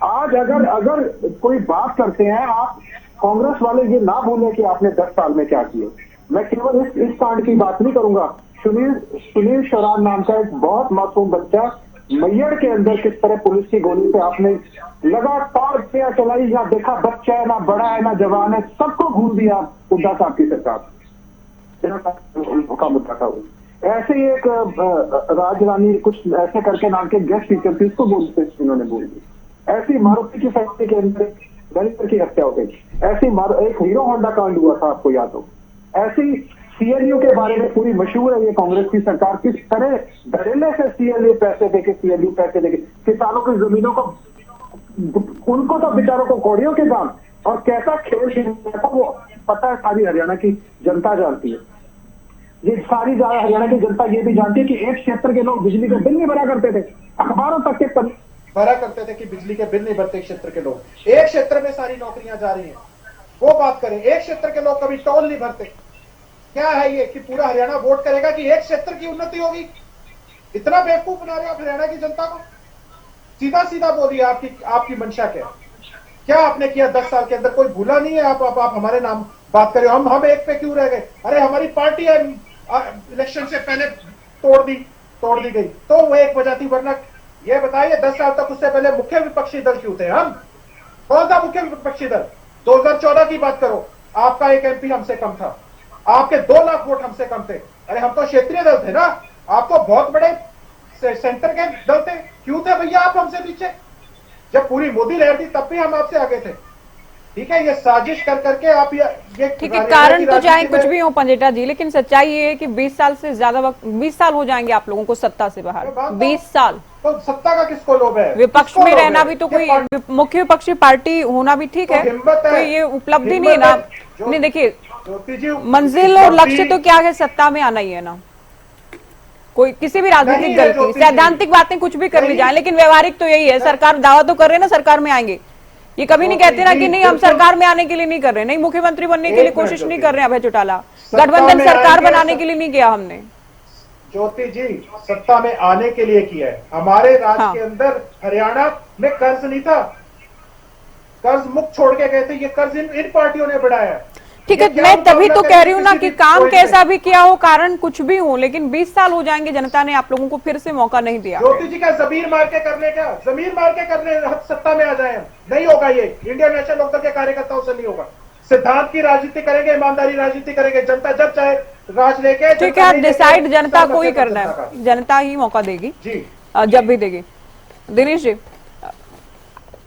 आज अगर कोई बात करते हैं आप कांग्रेस वाले, ये ना भूलें कि आपने 10 साल में क्या किए। मैं केवल इस कांड की बात नहीं करूंगा। सुनील शरान नाम का एक बहुत मासूम बच्चा मैयड़ के अंदर किस तरह पुलिस की गोली से आपने लगातार क्या चलाई, या देखा बच्चा है ना बड़ा है ना जवान है, सबको भूल दिया हुड्डा साहब की सरकार का मुद्दा था। ऐसे ही एक राजरानी कुछ ऐसे करके नाम के गेस्ट टीचर थी, उसको बोलते इन्होंने बोल दी। ऐसी मारुति की फैक्ट्री के अंदर दलित की हत्या हो गई। ऐसी एक हीरो होंडा कांड हुआ था, आपको याद हो। ऐसी CLU के बारे में पूरी मशहूर है ये कांग्रेस की सरकार किस तरह धड़ल्ले से CLU पैसे देके किसानों की जमीनों को, उनको तो बेचारों को कौड़ियों के दाम, और कैसा खेल खेलता था वो पता है, सारी हरियाणा की जनता जानती है। ये सारी हरियाणा की जनता ये भी जानती है कि एक क्षेत्र के लोग बिजली का बिल नहीं भरा करते थे, अखबारों तक के भरा करते थे कि बिजली के बिल नहीं भरते क्षेत्र के लोग। एक क्षेत्र में सारी नौकरियां जा रही हैं, वो बात करें। एक क्षेत्र के लोग कभी टोल नहीं भरते। क्या है ये कि पूरा हरियाणा वोट करेगा कि एक क्षेत्र की उन्नति होगी? इतना बेवकूफ बना रहे आप हरियाणा की जनता को। सीधा सीधा बोलिए आपकी मंशा क्या आपने किया 10 साल के अंदर? कोई भूला नहीं है। आप हमारे नाम बात करें, हम एक पे क्यों रह गए? अरे हमारी पार्टी है इलेक्शन से पहले तोड़ दी गई तो वो एक वजह थी, वरना ये बताइए 10 साल तक उससे पहले मुख्य विपक्षी दल क्यों थे? हम कौन था मुख्य विपक्षी दल? 2014 की बात करो, आपका एक MP हमसे कम था, आपके 2 लाख वोट हमसे कम थे। अरे हम तो क्षेत्रीय दल थे ना, आप तो बहुत बड़े सेंटर के दल थे, क्यों थे भैया आप हमसे पीछे? जब पूरी मोदी लहर थी तब भी हम आपसे आगे थे। ठीक है, ये साजिश कर करके आप ये ठीक है, कारण तो चाहे कुछ भी हो पंजेटा जी, लेकिन सच्चाई ये है कि 20 साल से ज्यादा वक्त, 20 साल हो जाएंगे आप लोगों को सत्ता से बाहर। 20 साल तो सत्ता का किसको लोभ है? विपक्ष में रहना भी तो कोई मुख्य विपक्षी पार्टी होना भी ठीक है, कोई ये उपलब्धि नहीं है ना। नहीं देखिए, मंजिल और लक्ष्य तो क्या है, सत्ता में आना ही है ना। कोई किसी भी राजनीतिक दल की सैद्धांतिक बातें कुछ भी कर ली जाए, लेकिन व्यवहारिक तो यही है। सरकार दावा तो कर रहे हैं ना सरकार में आएंगे, ये कभी नहीं कहते ना कि नहीं हम सरकार में आने के लिए नहीं कर रहे, नहीं मुख्यमंत्री बनने के लिए कोशिश नहीं कर रहे। अभय चौटाला गठबंधन सरकार बनाने के लिए नहीं किया हमने। ज्योति जी, सत्ता में आने के लिए किया है। हमारे राज्य के अंदर हरियाणा में कर्ज नहीं था, कर्ज मुक्त छोड़ के गए थे। ये कर्ज इन पार्टियों ने बढ़ाया। ठीक है, मैं तभी तो कह रही हूँ ना कि काम कैसा भी किया हो, कारण कुछ भी हो, लेकिन 20 साल हो जाएंगे, जनता ने आप लोगों को फिर से मौका नहीं दिया। ज्योति जी का जमीन मार के करने का, जमीन मार के करने सत्ता में आ जाए, नहीं होगा। ये इंडियन नेशनल लोकदल के कार्यकर्ताओं से नहीं होगा। सिद्धांत की राजनीति करेंगे, ईमानदारी राजनीति करेंगे। जनता जब चाहे राज लेके, ठीक है, डिसाइड जनता को ही करना है, जनता ही मौका देगी जी, जब भी देगी। दिनेश जी,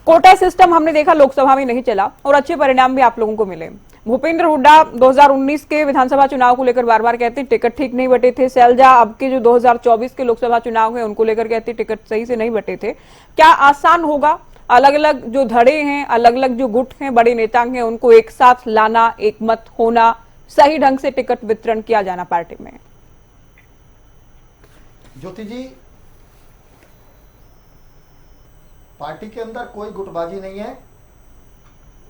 कोटा सिस्टम हमने देखा लोकसभा में नहीं चला और अच्छे परिणाम भी आप लोगों को मिले। भूपेंद्र हुड्डा 2019 के विधानसभा चुनाव को लेकर बार बार कहते हैं टिकट ठीक नहीं बटे थे। शैलजा अब के जो 2024 के लोकसभा चुनाव है उनको लेकर कहते हैं टिकट सही से नहीं बटे थे। क्या आसान होगा अलग अलग जो धड़े हैं, अलग अलग जो गुट हैं, बड़े नेता हैं, उनको एक साथ लाना, एक मत होना, सही ढंग से टिकट वितरण किया जाना पार्टी में? ज्योति जी, पार्टी के अंदर कोई गुटबाजी नहीं है।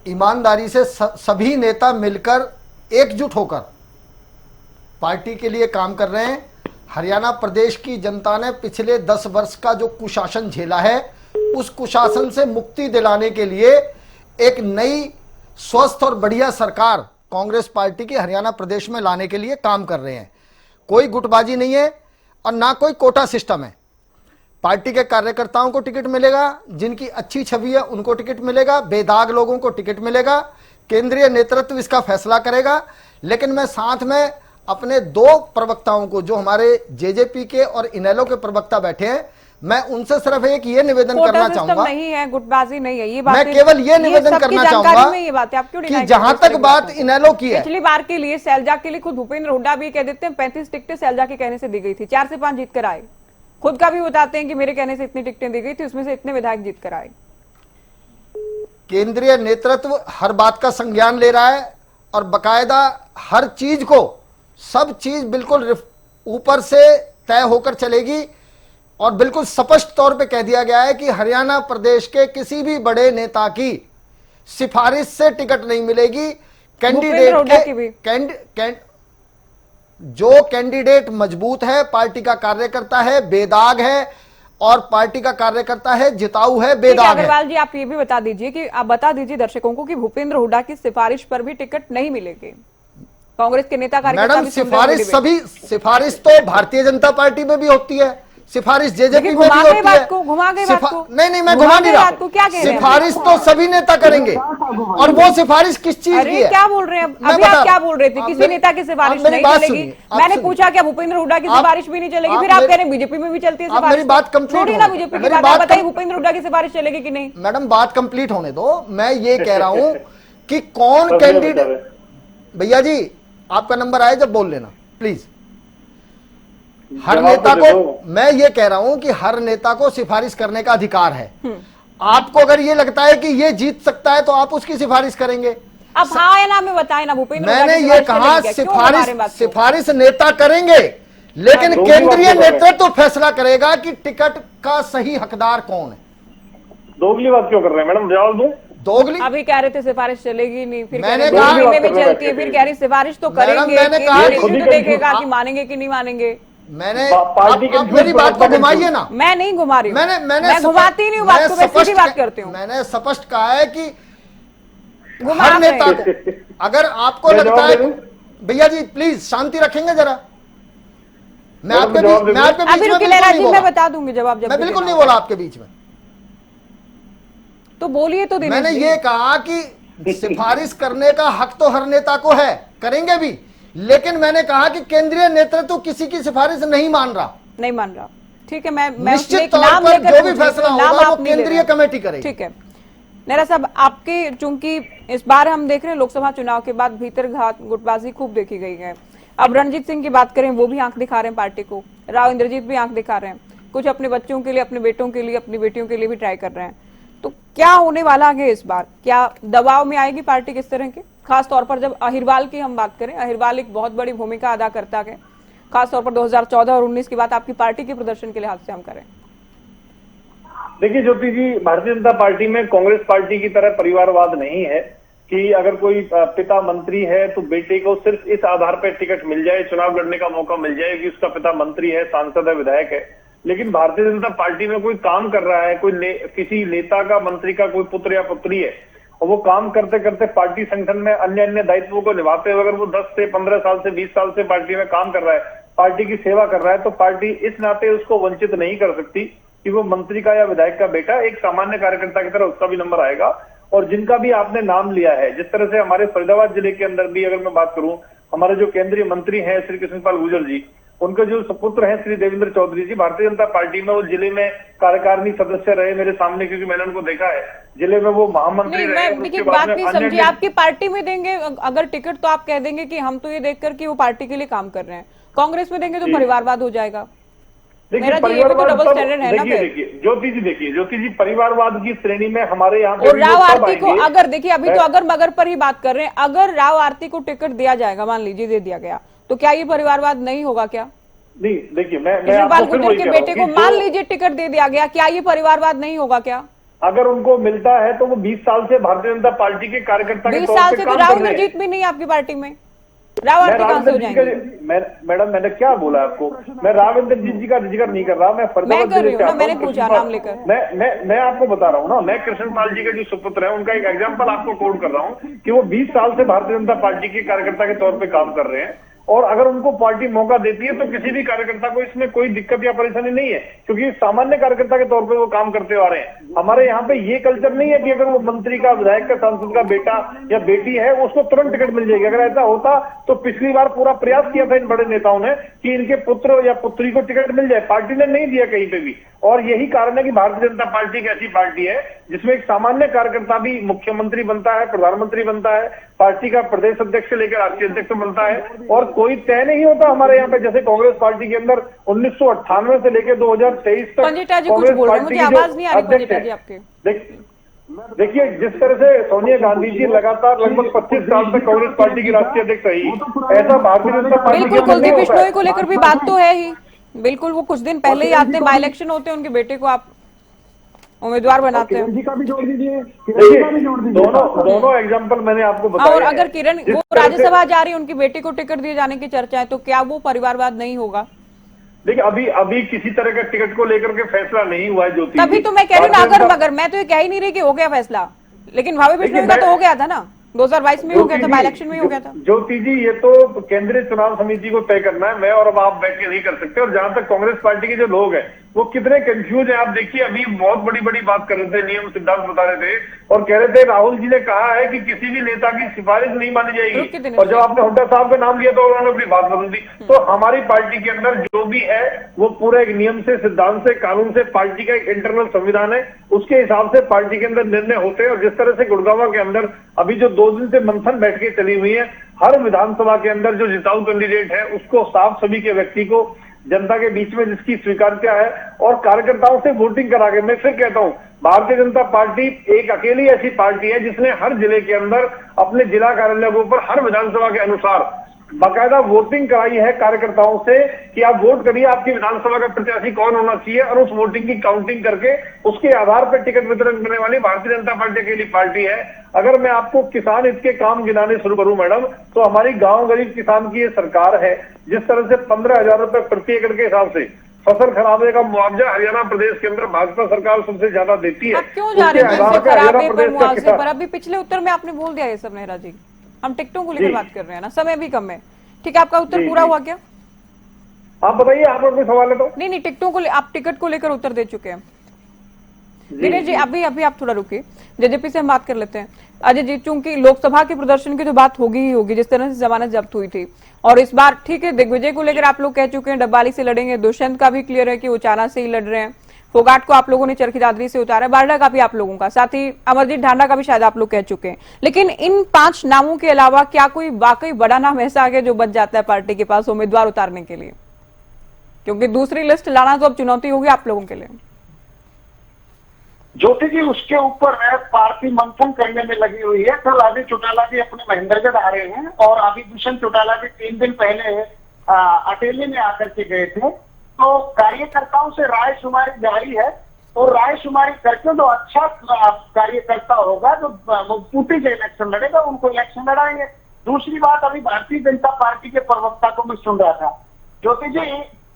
ईमानदारी से सभी नेता मिलकर एकजुट होकर पार्टी के लिए काम कर रहे हैं। हरियाणा प्रदेश की जनता ने पिछले 10 वर्ष का जो कुशासन झेला है, उस कुशासन से मुक्ति दिलाने के लिए एक नई स्वस्थ और बढ़िया सरकार कांग्रेस पार्टी की हरियाणा प्रदेश में लाने के लिए काम कर रहे हैं। कोई गुटबाजी नहीं है। और ना कोई कोटा सिस्टम है। पार्टी के कार्यकर्ताओं को टिकट मिलेगा, जिनकी अच्छी छवि है उनको टिकट मिलेगा, बेदाग लोगों को टिकट मिलेगा। केंद्रीय नेतृत्व इसका फैसला करेगा। लेकिन मैं साथ में अपने 2 प्रवक्ताओं को, जो हमारे जेजेपी के और इनेलो के प्रवक्ता बैठे हैं, मैं उनसे सिर्फ एक ये निवेदन करना चाहूंगा, नहीं है, गुटबाजी नहीं है, ये बात मैं केवल ये निवेदन करना चाहूंगा ये बात है, आप क्यों कि जहां तक बात इनेलो की है, पिछली बार के लिए सैलजा के लिए खुद भूपेंद्र हुड्डा भी कह देते हैं 35 टिकटें सैलजा के कहने से दी गई थी, 4 से 5 जीत कर आए। खुद का भी बताते हैं कि मेरे कहने से इतनी टिकटें दी गई थी, उसमें से इतने विधायक जीत कर आए। केंद्रीय नेतृत्व हर बात का संज्ञान ले रहा है और बकायदा हर चीज को, सब चीज बिल्कुल ऊपर से तय होकर चलेगी। और बिल्कुल स्पष्ट तौर पे कह दिया गया है कि हरियाणा प्रदेश के किसी भी बड़े नेता की सिफारिश से टिकट नहीं मिलेगी। कैंडिडेट के जो कैंडिडेट मजबूत है, पार्टी का कार्यकर्ता है, बेदाग है, और पार्टी का कार्यकर्ता है, जिताऊ है, बेदाग है। अग्रवाल जी, आप ये भी बता दीजिए कि आप बता दीजिए दर्शकों को कि भूपेंद्र हुड्डा की सिफारिश पर भी टिकट नहीं मिलेगी। कांग्रेस के नेता कार्यकर्ता मैडम, सिफारिश तो भारतीय जनता पार्टी में भी होती है, सिफारिश जेजेपी में भी होती है। नहीं, मैं घुमा नहीं रहा। सिफारिश तो सभी नेता करेंगे। और वो सिफारिश किस चीज की है? क्या बोल रहे हैं अभी आप? क्या बोल रहे थे? किसी नेता की सिफारिश नहीं चलेगी। मैंने पूछा क्या भूपेंद्र हुड्डा की सिफारिश भी नहीं चलेगी? फिर आप कह रहे हैं बीजेपी में भी चलती है सिफारिश। मेरी बात कंप्लीट ना बीजेपी की बात बताइए, भूपेंद्र हुड्डा की सिफारिश चलेगी कि नहीं? मैडम, बात कंप्लीट होने दो। मैं ये कह रहा हूं कि कौन कैंडिडेट, भैया जी आपका नंबर आए जब बोल लेना प्लीज। हर नेता को, मैं ये कह रहा हूं कि हर नेता को सिफारिश करने का अधिकार है। आपको अगर ये लगता है कि ये जीत सकता है तो आप उसकी सिफारिश करेंगे। अब हाँ या ना में बताए ना भूपेंद्र। मैंने ये कहा सिफारिश नेता करेंगे, लेकिन केंद्रीय नेतृत्व फैसला करेगा कि टिकट का सही हकदार कौन है। दोगली बात क्यों कर रहे हैं मैडम, जवाब दो। दोगली अभी कह रहे थे सिफारिश चलेगी नहीं, फिर मैंने कहा में भी चलती है, फिर कह रही सिफारिश तो करेंगे, मैंने कहा देखेगा कि मानेंगे कि नहीं मानेंगे। मैंने मेरी बात को घुमाइए ना। मैं नहीं घुमा रही हूँ, मैं घुमाती नहीं हूँ बात को, मैं सीधी बात करती हूँ। मैंने स्पष्ट कहा है कि हर नेता को, अगर आपको लगता है, भैया जी प्लीज शांति रखेंगे जरा। मैं आपके बीच में बता दूंगी जवाब, मैं बिल्कुल नहीं बोला आपके बीच में। तो बोलिए तो। मैंने ये कहा कि सिफारिश करने का हक तो हर नेता को है, करेंगे भी, लेकिन मैंने कहा कि केंद्रीय नेतृत्व किसी की सिफारिश नहीं मान रहा। ठीक है, मैं निश्चित तौर पर जो भी फैसला होगा वो केंद्रीय कमेटी करेगी। ठीक है नेहरा साहब, आपके चूंकि इस बार हम देख रहे हैं लोकसभा चुनाव के बाद भीतर घात गुटबाजी खूब देखी गई है। अब रणजीत सिंह की बात करें, वो भी आंख दिखा रहे हैं पार्टी को, राव इंद्रजीत भी आंख दिखा रहे हैं, कुछ अपने बच्चों के लिए, अपने बेटों के लिए, अपनी बेटियों के लिए भी ट्राई कर रहे हैं। तो क्या होने वाला है इस बार? क्या दबाव में आएगी पार्टी किस तरह के? खास तौर पर जब अहिरवाल की हम बात करें, अहिरवाल एक बहुत बड़ी भूमिका अदा करता है, खास तौर पर 2014 और 19 की बात आपकी पार्टी के प्रदर्शन के लिहाज से हम करें। देखिए ज्योति जी, भारतीय जनता पार्टी में कांग्रेस पार्टी की तरह परिवारवाद नहीं है कि अगर कोई पिता मंत्री है तो बेटे को सिर्फ इस आधार पर टिकट मिल जाए, चुनाव लड़ने का मौका मिल जाए कि उसका पिता मंत्री है, सांसद है, विधायक है। लेकिन भारतीय जनता पार्टी में कोई काम कर रहा है, किसी नेता का, मंत्री का कोई पुत्र या पुत्री है, और वो काम करते करते पार्टी संगठन में अन्य अन्य दायित्वों को निभाते हुए अगर वो 10 से 15 साल से 20 साल से पार्टी में काम कर रहा है, पार्टी की सेवा कर रहा है, तो पार्टी इस नाते उसको वंचित नहीं कर सकती कि वो मंत्री का या विधायक का बेटा एक सामान्य कार्यकर्ता की तरह उसका भी नंबर आएगा। और जिनका भी आपने नाम लिया है, जिस तरह से हमारे फरीदाबाद जिले के अंदर भी अगर मैं बात करूं, हमारे जो केंद्रीय मंत्री हैं श्री कृष्णपाल गुर्जर जी, उनके जो सुपुत्र हैं श्री देवेंद्र चौधरी जी, भारतीय जनता पार्टी में वो जिले में कार्यकारिणी सदस्य रहे मेरे सामने, क्योंकि मैंने उनको देखा है जिले में, वो महामंत्री रहे। बात नहीं समझी, आपकी पार्टी में देंगे अगर टिकट तो आप कह देंगे कि हम तो ये देखकर कि वो पार्टी के लिए काम कर रहे हैं, कांग्रेस में देंगे तो परिवारवाद हो जाएगा। देखिए परिवारवाद ज्योति जी परिवारवाद की श्रेणी में हमारे यहाँ और राव आरती को अगर देखिए, अभी तो अगर मगर पर ही बात कर रहे हैं, अगर राव आरती को टिकट दिया जाएगा, मान लीजिए दे दिया गया, तो क्या ये परिवारवाद नहीं होगा? क्या नहीं, देखिए मैं गुर्जर के बेटे को मान लीजिए टिकट दे दिया गया, क्या ये परिवारवाद नहीं होगा? क्या अगर उनको मिलता है तो वो 20 साल से भारतीय जनता पार्टी के कार्यकर्ता के 20 साल से तो राव इंद्रजीत भी नहीं आपकी पार्टी में, राव आरती कहां से हो जाएंगे? मैडम मैंने क्या बोला आपको? मैं राव इंद्रजीत जी का जिक्र नहीं कर रहा, मैं फरीदाबाद जिले से आता हूं। मैंने पूछा नाम लेकर, मैं आपको बता रहा हूँ ना, मैं कृष्णपाल जी के जो सुपुत्र है उनका एक एग्जाम्पल आपको कोट कर रहा हूँ कि वो 20 साल से भारतीय जनता पार्टी के कार्यकर्ता के तौर पर काम कर रहे हैं। और अगर उनको पार्टी मौका देती है तो किसी भी कार्यकर्ता को इसमें कोई दिक्कत या परेशानी नहीं है, क्योंकि सामान्य कार्यकर्ता के तौर पे वो काम करते आ रहे हैं। हमारे यहाँ पे ये कल्चर नहीं है कि अगर वो मंत्री का, विधायक का, सांसद का बेटा या बेटी है उसको तुरंत टिकट मिल जाएगी। अगर ऐसा होता तो पिछली बार पूरा प्रयास किया था इन बड़े नेताओं ने कि इनके पुत्र या पुत्री को टिकट मिल जाए, पार्टी ने नहीं दिया कहीं पे भी। और यही कारण है कि भारतीय जनता पार्टी एक ऐसी पार्टी है जिसमें एक सामान्य कार्यकर्ता भी मुख्यमंत्री बनता है, प्रधानमंत्री बनता है, पार्टी का प्रदेश अध्यक्ष से लेकर राष्ट्रीय अध्यक्ष बनता है, और कोई तय नहीं होता हमारे यहाँ पे। जैसे कांग्रेस पार्टी के अंदर 1998 से लेकर 2023 तक पंडिता जी कुछ बोल रहे हैं, मुझे आवाज नहीं आ रही पंडिता जी आपके। देखिए, जिस तरह से सोनिया गांधी जी लगातार लगभग 25 साल तक कांग्रेस पार्टी की राष्ट्रीय अध्यक्ष रही, ऐसा भारतीय जनता पार्टी बिल्कुल कुलदीप बिश्नोई को लेकर भी बात तो है ही। बिल्कुल, वो कुछ दिन पहले ही आते हैं, बाई इलेक्शन होते हैं, उनके बेटे को आप उम्मीदवार बनाते हैं। का भी जोड़ दीजिए, दोनों एग्जांपल मैंने आपको बताया। और अगर किरण वो राज्यसभा जा रही है, उनकी बेटी को टिकट दिए जाने की चर्चा है, तो क्या वो परिवारवाद नहीं होगा? देखिए, अभी किसी तरह का टिकट को लेकर के फैसला नहीं हुआ है ज्योति। तभी तो मैं कह रही हूँ, अगर मगर मैं तो ये कह ही नहीं रही कि हो गया फैसला, लेकिन भाभी बिश्नोई का तो हो गया था ना, 2022 में हो गया था, बाई इलेक्शन में हो गया था। ज्योति जी, ये तो केंद्रीय चुनाव समिति को तय करना है, मैं और अब आप बैठ के नहीं कर सकते। और जहां तक कांग्रेस पार्टी के जो लोग हैं वो कितने कंफ्यूज है, आप देखिए, अभी बहुत बड़ी बड़ी बात कर रहे थे, नियम सिद्धांत बता रहे थे और कह रहे थे राहुल जी ने कहा है कि किसी भी नेता की सिफारिश नहीं मानी जाएगी, और जब आपने हुड्डा साहब का नाम लिया तो उन्होंने अपनी बात बदल दी। तो हमारी पार्टी के अंदर जो भी है वो पूरा एक नियम से, सिद्धांत से, कानून से, पार्टी का एक इंटरनल संविधान है, उसके हिसाब से पार्टी के अंदर निर्णय होते हैं। और जिस तरह से गुड़गांव के अंदर अभी जो 2 दिन से मंथन बैठकें चली हुई है, हर विधानसभा के अंदर जो जिताऊ कैंडिडेट है उसको साफ सभी के व्यक्ति को जनता के बीच में जिसकी स्वीकार्यता है और कार्यकर्ताओं से वोटिंग करा के, मैं फिर कहता हूं, भारतीय जनता पार्टी एक अकेली ऐसी पार्टी है जिसने हर जिले के अंदर अपने जिला कार्यालय के ऊपर हर विधानसभा के अनुसार बाकायदा वोटिंग कराई है कार्यकर्ताओं से कि आप वोट करिए, आपकी विधानसभा का प्रत्याशी कौन होना चाहिए, और उस वोटिंग की काउंटिंग करके उसके आधार पर टिकट वितरण करने वाली भारतीय जनता पार्टी अकेली पार्टी है। अगर मैं आपको किसान हित के काम गिनाने शुरू करूं मैडम, तो हमारी गांव गरीब किसान की ये सरकार है। जिस तरह से 15,000 रुपए प्रति एकड़ के हिसाब से फसल खराबे का मुआवजा हरियाणा प्रदेश के अंदर भाजपा सरकार सबसे ज्यादा देती है। आप क्यों जा रहे हैं खराबे पर, मुआवजे पर? अभी पिछले उत्तर में आपने बोल दिया ये सब नेहरा जी, हम टिकटों को लेकर बात कर रहे हैं ना, समय भी कम है। ठीक है, आपका उत्तर पूरा हुआ क्या? आप बताइए, आपका कोई सवाल है तो? नहीं, टिकटों को आप टिकट को लेकर उत्तर दे चुके हैं। दिनेश जी, अभी आप थोड़ा रुकिए, जेजेपी से हम बात कर लेते हैं। अजय जी, चूंकि लोकसभा के प्रदर्शन की तो बात होगी ही होगी, जिस तरह से जमानत जब्त हुई थी, और इस बार ठीक है दिग्विजय को लेकर आप लोग कह चुके हैं डब्बाली से लड़ेंगे, दुष्यंत का भी क्लियर है कि वो चाना से ही लड़ रहे हैं, फोगाट को आप लोगों ने चरखी दादरी से उतारा, बारडा का भी आप लोगों का, साथ ही अमरजीत ढांडा का भी शायद आप लोग कह चुके हैं। लेकिन इन 5 नामों के अलावा क्या कोई वाकई बड़ा नाम ऐसा आ गया जो बच जाता है पार्टी के पास उम्मीदवार उतारने के लिए? क्योंकि दूसरी लिस्ट लाना तो अब चुनौती होगी आप लोगों के लिए। ज्योति जी, उसके ऊपर पार्टी मंथन करने में लगी हुई है। कल आदि चौटाला जी अपने महेंद्रगढ़ आ रहे हैं और अभी दुष्यंत चौटाला जी 3 दिन पहले अटेली में आकर के गए थे। तो कार्यकर्ताओं से राय शुमारी जारी है और राय शुमारी करके जो अच्छा कार्यकर्ता होगा, जो टूटी से इलेक्शन लड़ेगा, उनको इलेक्शन लड़ाएंगे। दूसरी बात, अभी भारतीय जनता पार्टी के प्रवक्ता को मैं सुन रहा था, ज्योति जी,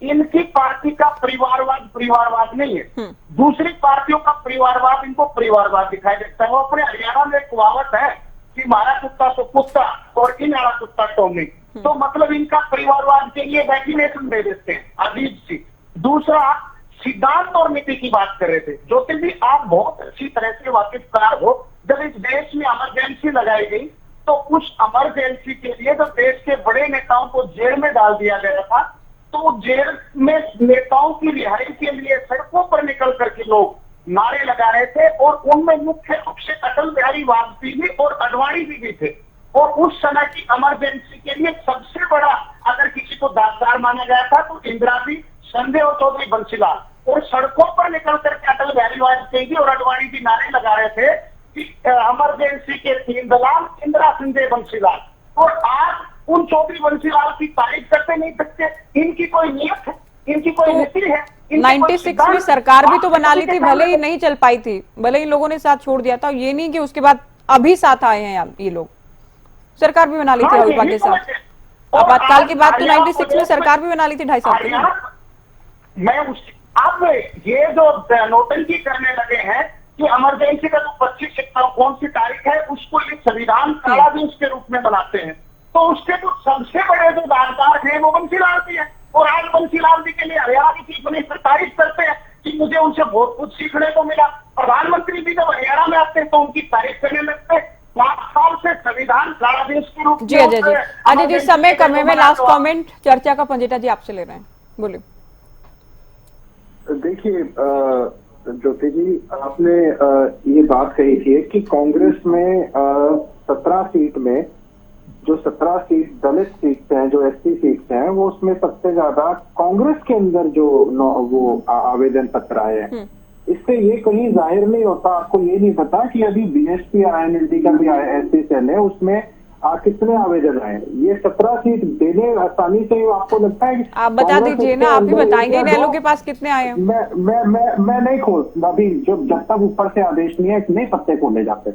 इनकी पार्टी का परिवारवाद नहीं है, दूसरी पार्टियों का परिवारवाद इनको परिवारवाद दिखाई देता है। वो अपने हरियाणा में एक कहावत है कि मारा कुत्ता तो कुत्ता और इन आड़ा कुत्ता टोमी, तो मतलब इनका परिवारवाद के लिए वैक्सीनेशन दे देते हैं, अजीब सी। दूसरा, सिद्धांत और नीति की बात कर रहे थे ज्योति जी, आप बहुत अच्छी तरह से वाकिफकार हो। जब इस देश में इमरजेंसी लगाई गई तो उस इमरजेंसी के लिए जब देश के बड़े नेताओं को जेल में डाल दिया गया था, तो जेल में नेताओं की रिहाई के लिए सड़कों पर निकल करके लोग नारे लगा रहे थे और उनमें मुख्य रूप से अटल बिहारी वाजपेयी और अडवाणी भी थे। और उस समय की इमरजेंसी के लिए सबसे बड़ा अगर किसी को दागदार माना गया था तो इंदिरा जी, संजय और चौधरी बंसीलाल। और सड़कों पर निकल करके अटल बिहारी वाजपेयी जी और अडवाणी जी नारे लगा रहे थे कि इमरजेंसी के 3 दलाल, इंदिरा, संजय, बंसीलाल। और आज उन चौधरी बंसीलाल की तारीफ करते नहीं सकते। इनकी कोई नियत है, इनकी कोई नीति है। 96 में सरकार भी तो बना ली थी, भले ही नहीं चल पाई थी, भले ही लोगों ने साथ छोड़ दिया था, ये नहीं कि उसके बाद अभी साथ आए हैं ये लोग। सरकार भी बना ली थी राहुल के साथ। आपातकाल की बात तो 96 में सरकार भी बना ली थी 2.5 साल की। मैं अब ये जो नोटंकी करने लगे हैं कि इमरजेंसी का जो 25 कौन सी तारीख है उसको ये संविधान काला दिन के रूप में बनाते हैं, तो उसके जो सबसे बड़े जो दागदार उनसे बहुत कुछ सीखने को मिला। प्रधानमंत्री भी जब हरियाणा में आते तो उनकी तारीफ करने लगते। 5 साल से संविधान सारा देश के रूप जी अजय जी समय कम है, मैं लास्ट कमेंट चर्चा का पंजेटा जी आपसे ले रहे हैं, बोलिए। देखिए ज्योति जी, आपने ये बात कही थी कि कांग्रेस में 17 सीट में जो 17 सीट दलित सीट्स हैं, जो एससी सीट्स हैं, वो उसमें सबसे ज्यादा कांग्रेस के अंदर जो वो आवेदन पत्र आए हैं, इससे ये कहीं जाहिर नहीं होता, आपको ये नहीं पता कि अभी बीएसपी आईएनएलडी का भी एससी सेल है, उसमें कितने आवेदन आए। ये 17 सीट देने आसानी से आपको लगता है कि आप बता दीजिए ना, आप ही बताएंगे इनेलो के पास कितने आए हैं। मैं नहीं खोल अभी, जब तक ऊपर से आदेश नहीं है नहीं पत्ते खोले जाते।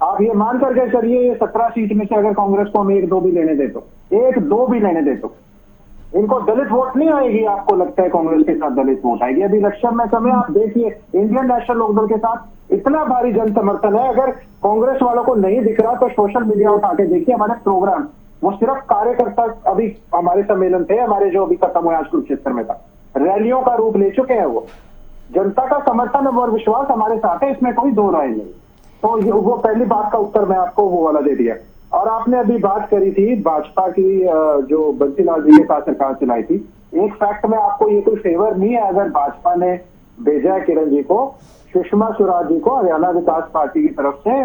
आप ये मान करके चलिए ये 17 सीट में से अगर कांग्रेस को हम 1-2 भी लेने दे तो, 1-2 भी लेने दे तो इनको दलित वोट नहीं आएगी। आपको लगता है कांग्रेस के साथ दलित वोट आएगी? अभी इलेक्शन में समय आप देखिए, इंडियन नेशनल लोकदल के साथ इतना भारी जन समर्थन है। अगर कांग्रेस वालों को नहीं दिख रहा तो सोशल मीडिया उठा के देखिए, हमारे प्रोग्राम वो सिर्फ कार्यकर्ता, अभी हमारे सम्मेलन थे हमारे जो अभी खत्म हुआ आज कुरुक्षेत्र में था, रैलियों का रूप ले चुके हैं। वो जनता का समर्थन और विश्वास हमारे साथ है, इसमें कोई दो राय नहीं। तो वो पहली बात का उत्तर मैं आपको वो वाला दे दिया। और आपने अभी बात करी थी भाजपा की, जो बंसीलाल जी के साथ सरकार चलाई थी। एक फैक्ट में आपको ये कोई फेवर नहीं है अगर भाजपा ने भेजा है किरण जी को, सुषमा स्वराज जी को हरियाणा विकास पार्टी की तरफ से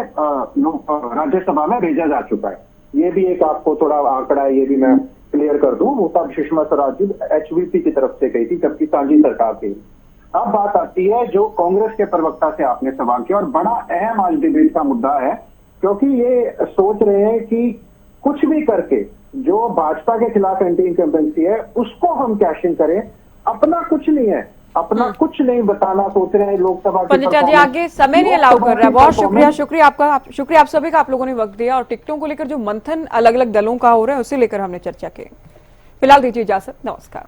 राज्यसभा में भेजा जा चुका है। ये भी एक आपको थोड़ा आंकड़ा है, ये भी मैं क्लियर कर दूं। वो तब सुषमा स्वराज जी एचवीपी की तरफ से गई थी जबकि सांझी सरकार थी। अब बात आती है जो कांग्रेस के प्रवक्ता से आपने सवाल किया, और बड़ा अहम आज डिबेट का मुद्दा है, क्योंकि ये सोच रहे हैं कि कुछ भी करके जो भाजपा के खिलाफ एंटी इनकम्बेंसी है उसको हम कैश इन करें। अपना कुछ नहीं है, अपना कुछ नहीं बताना सोच रहे हैं लोकसभा के। पंजेटा जी आगे समय नहीं अलाउ कर रहा है। बहुत शुक्रिया आपका, शुक्रिया आप सभी का, आप लोगों ने वक्त दिया। और टिकटों को लेकर जो मंथन अलग अलग दलों का हो रहा है उसे लेकर हमने चर्चा की। फिलहाल दीजिए इजाजत, नमस्कार।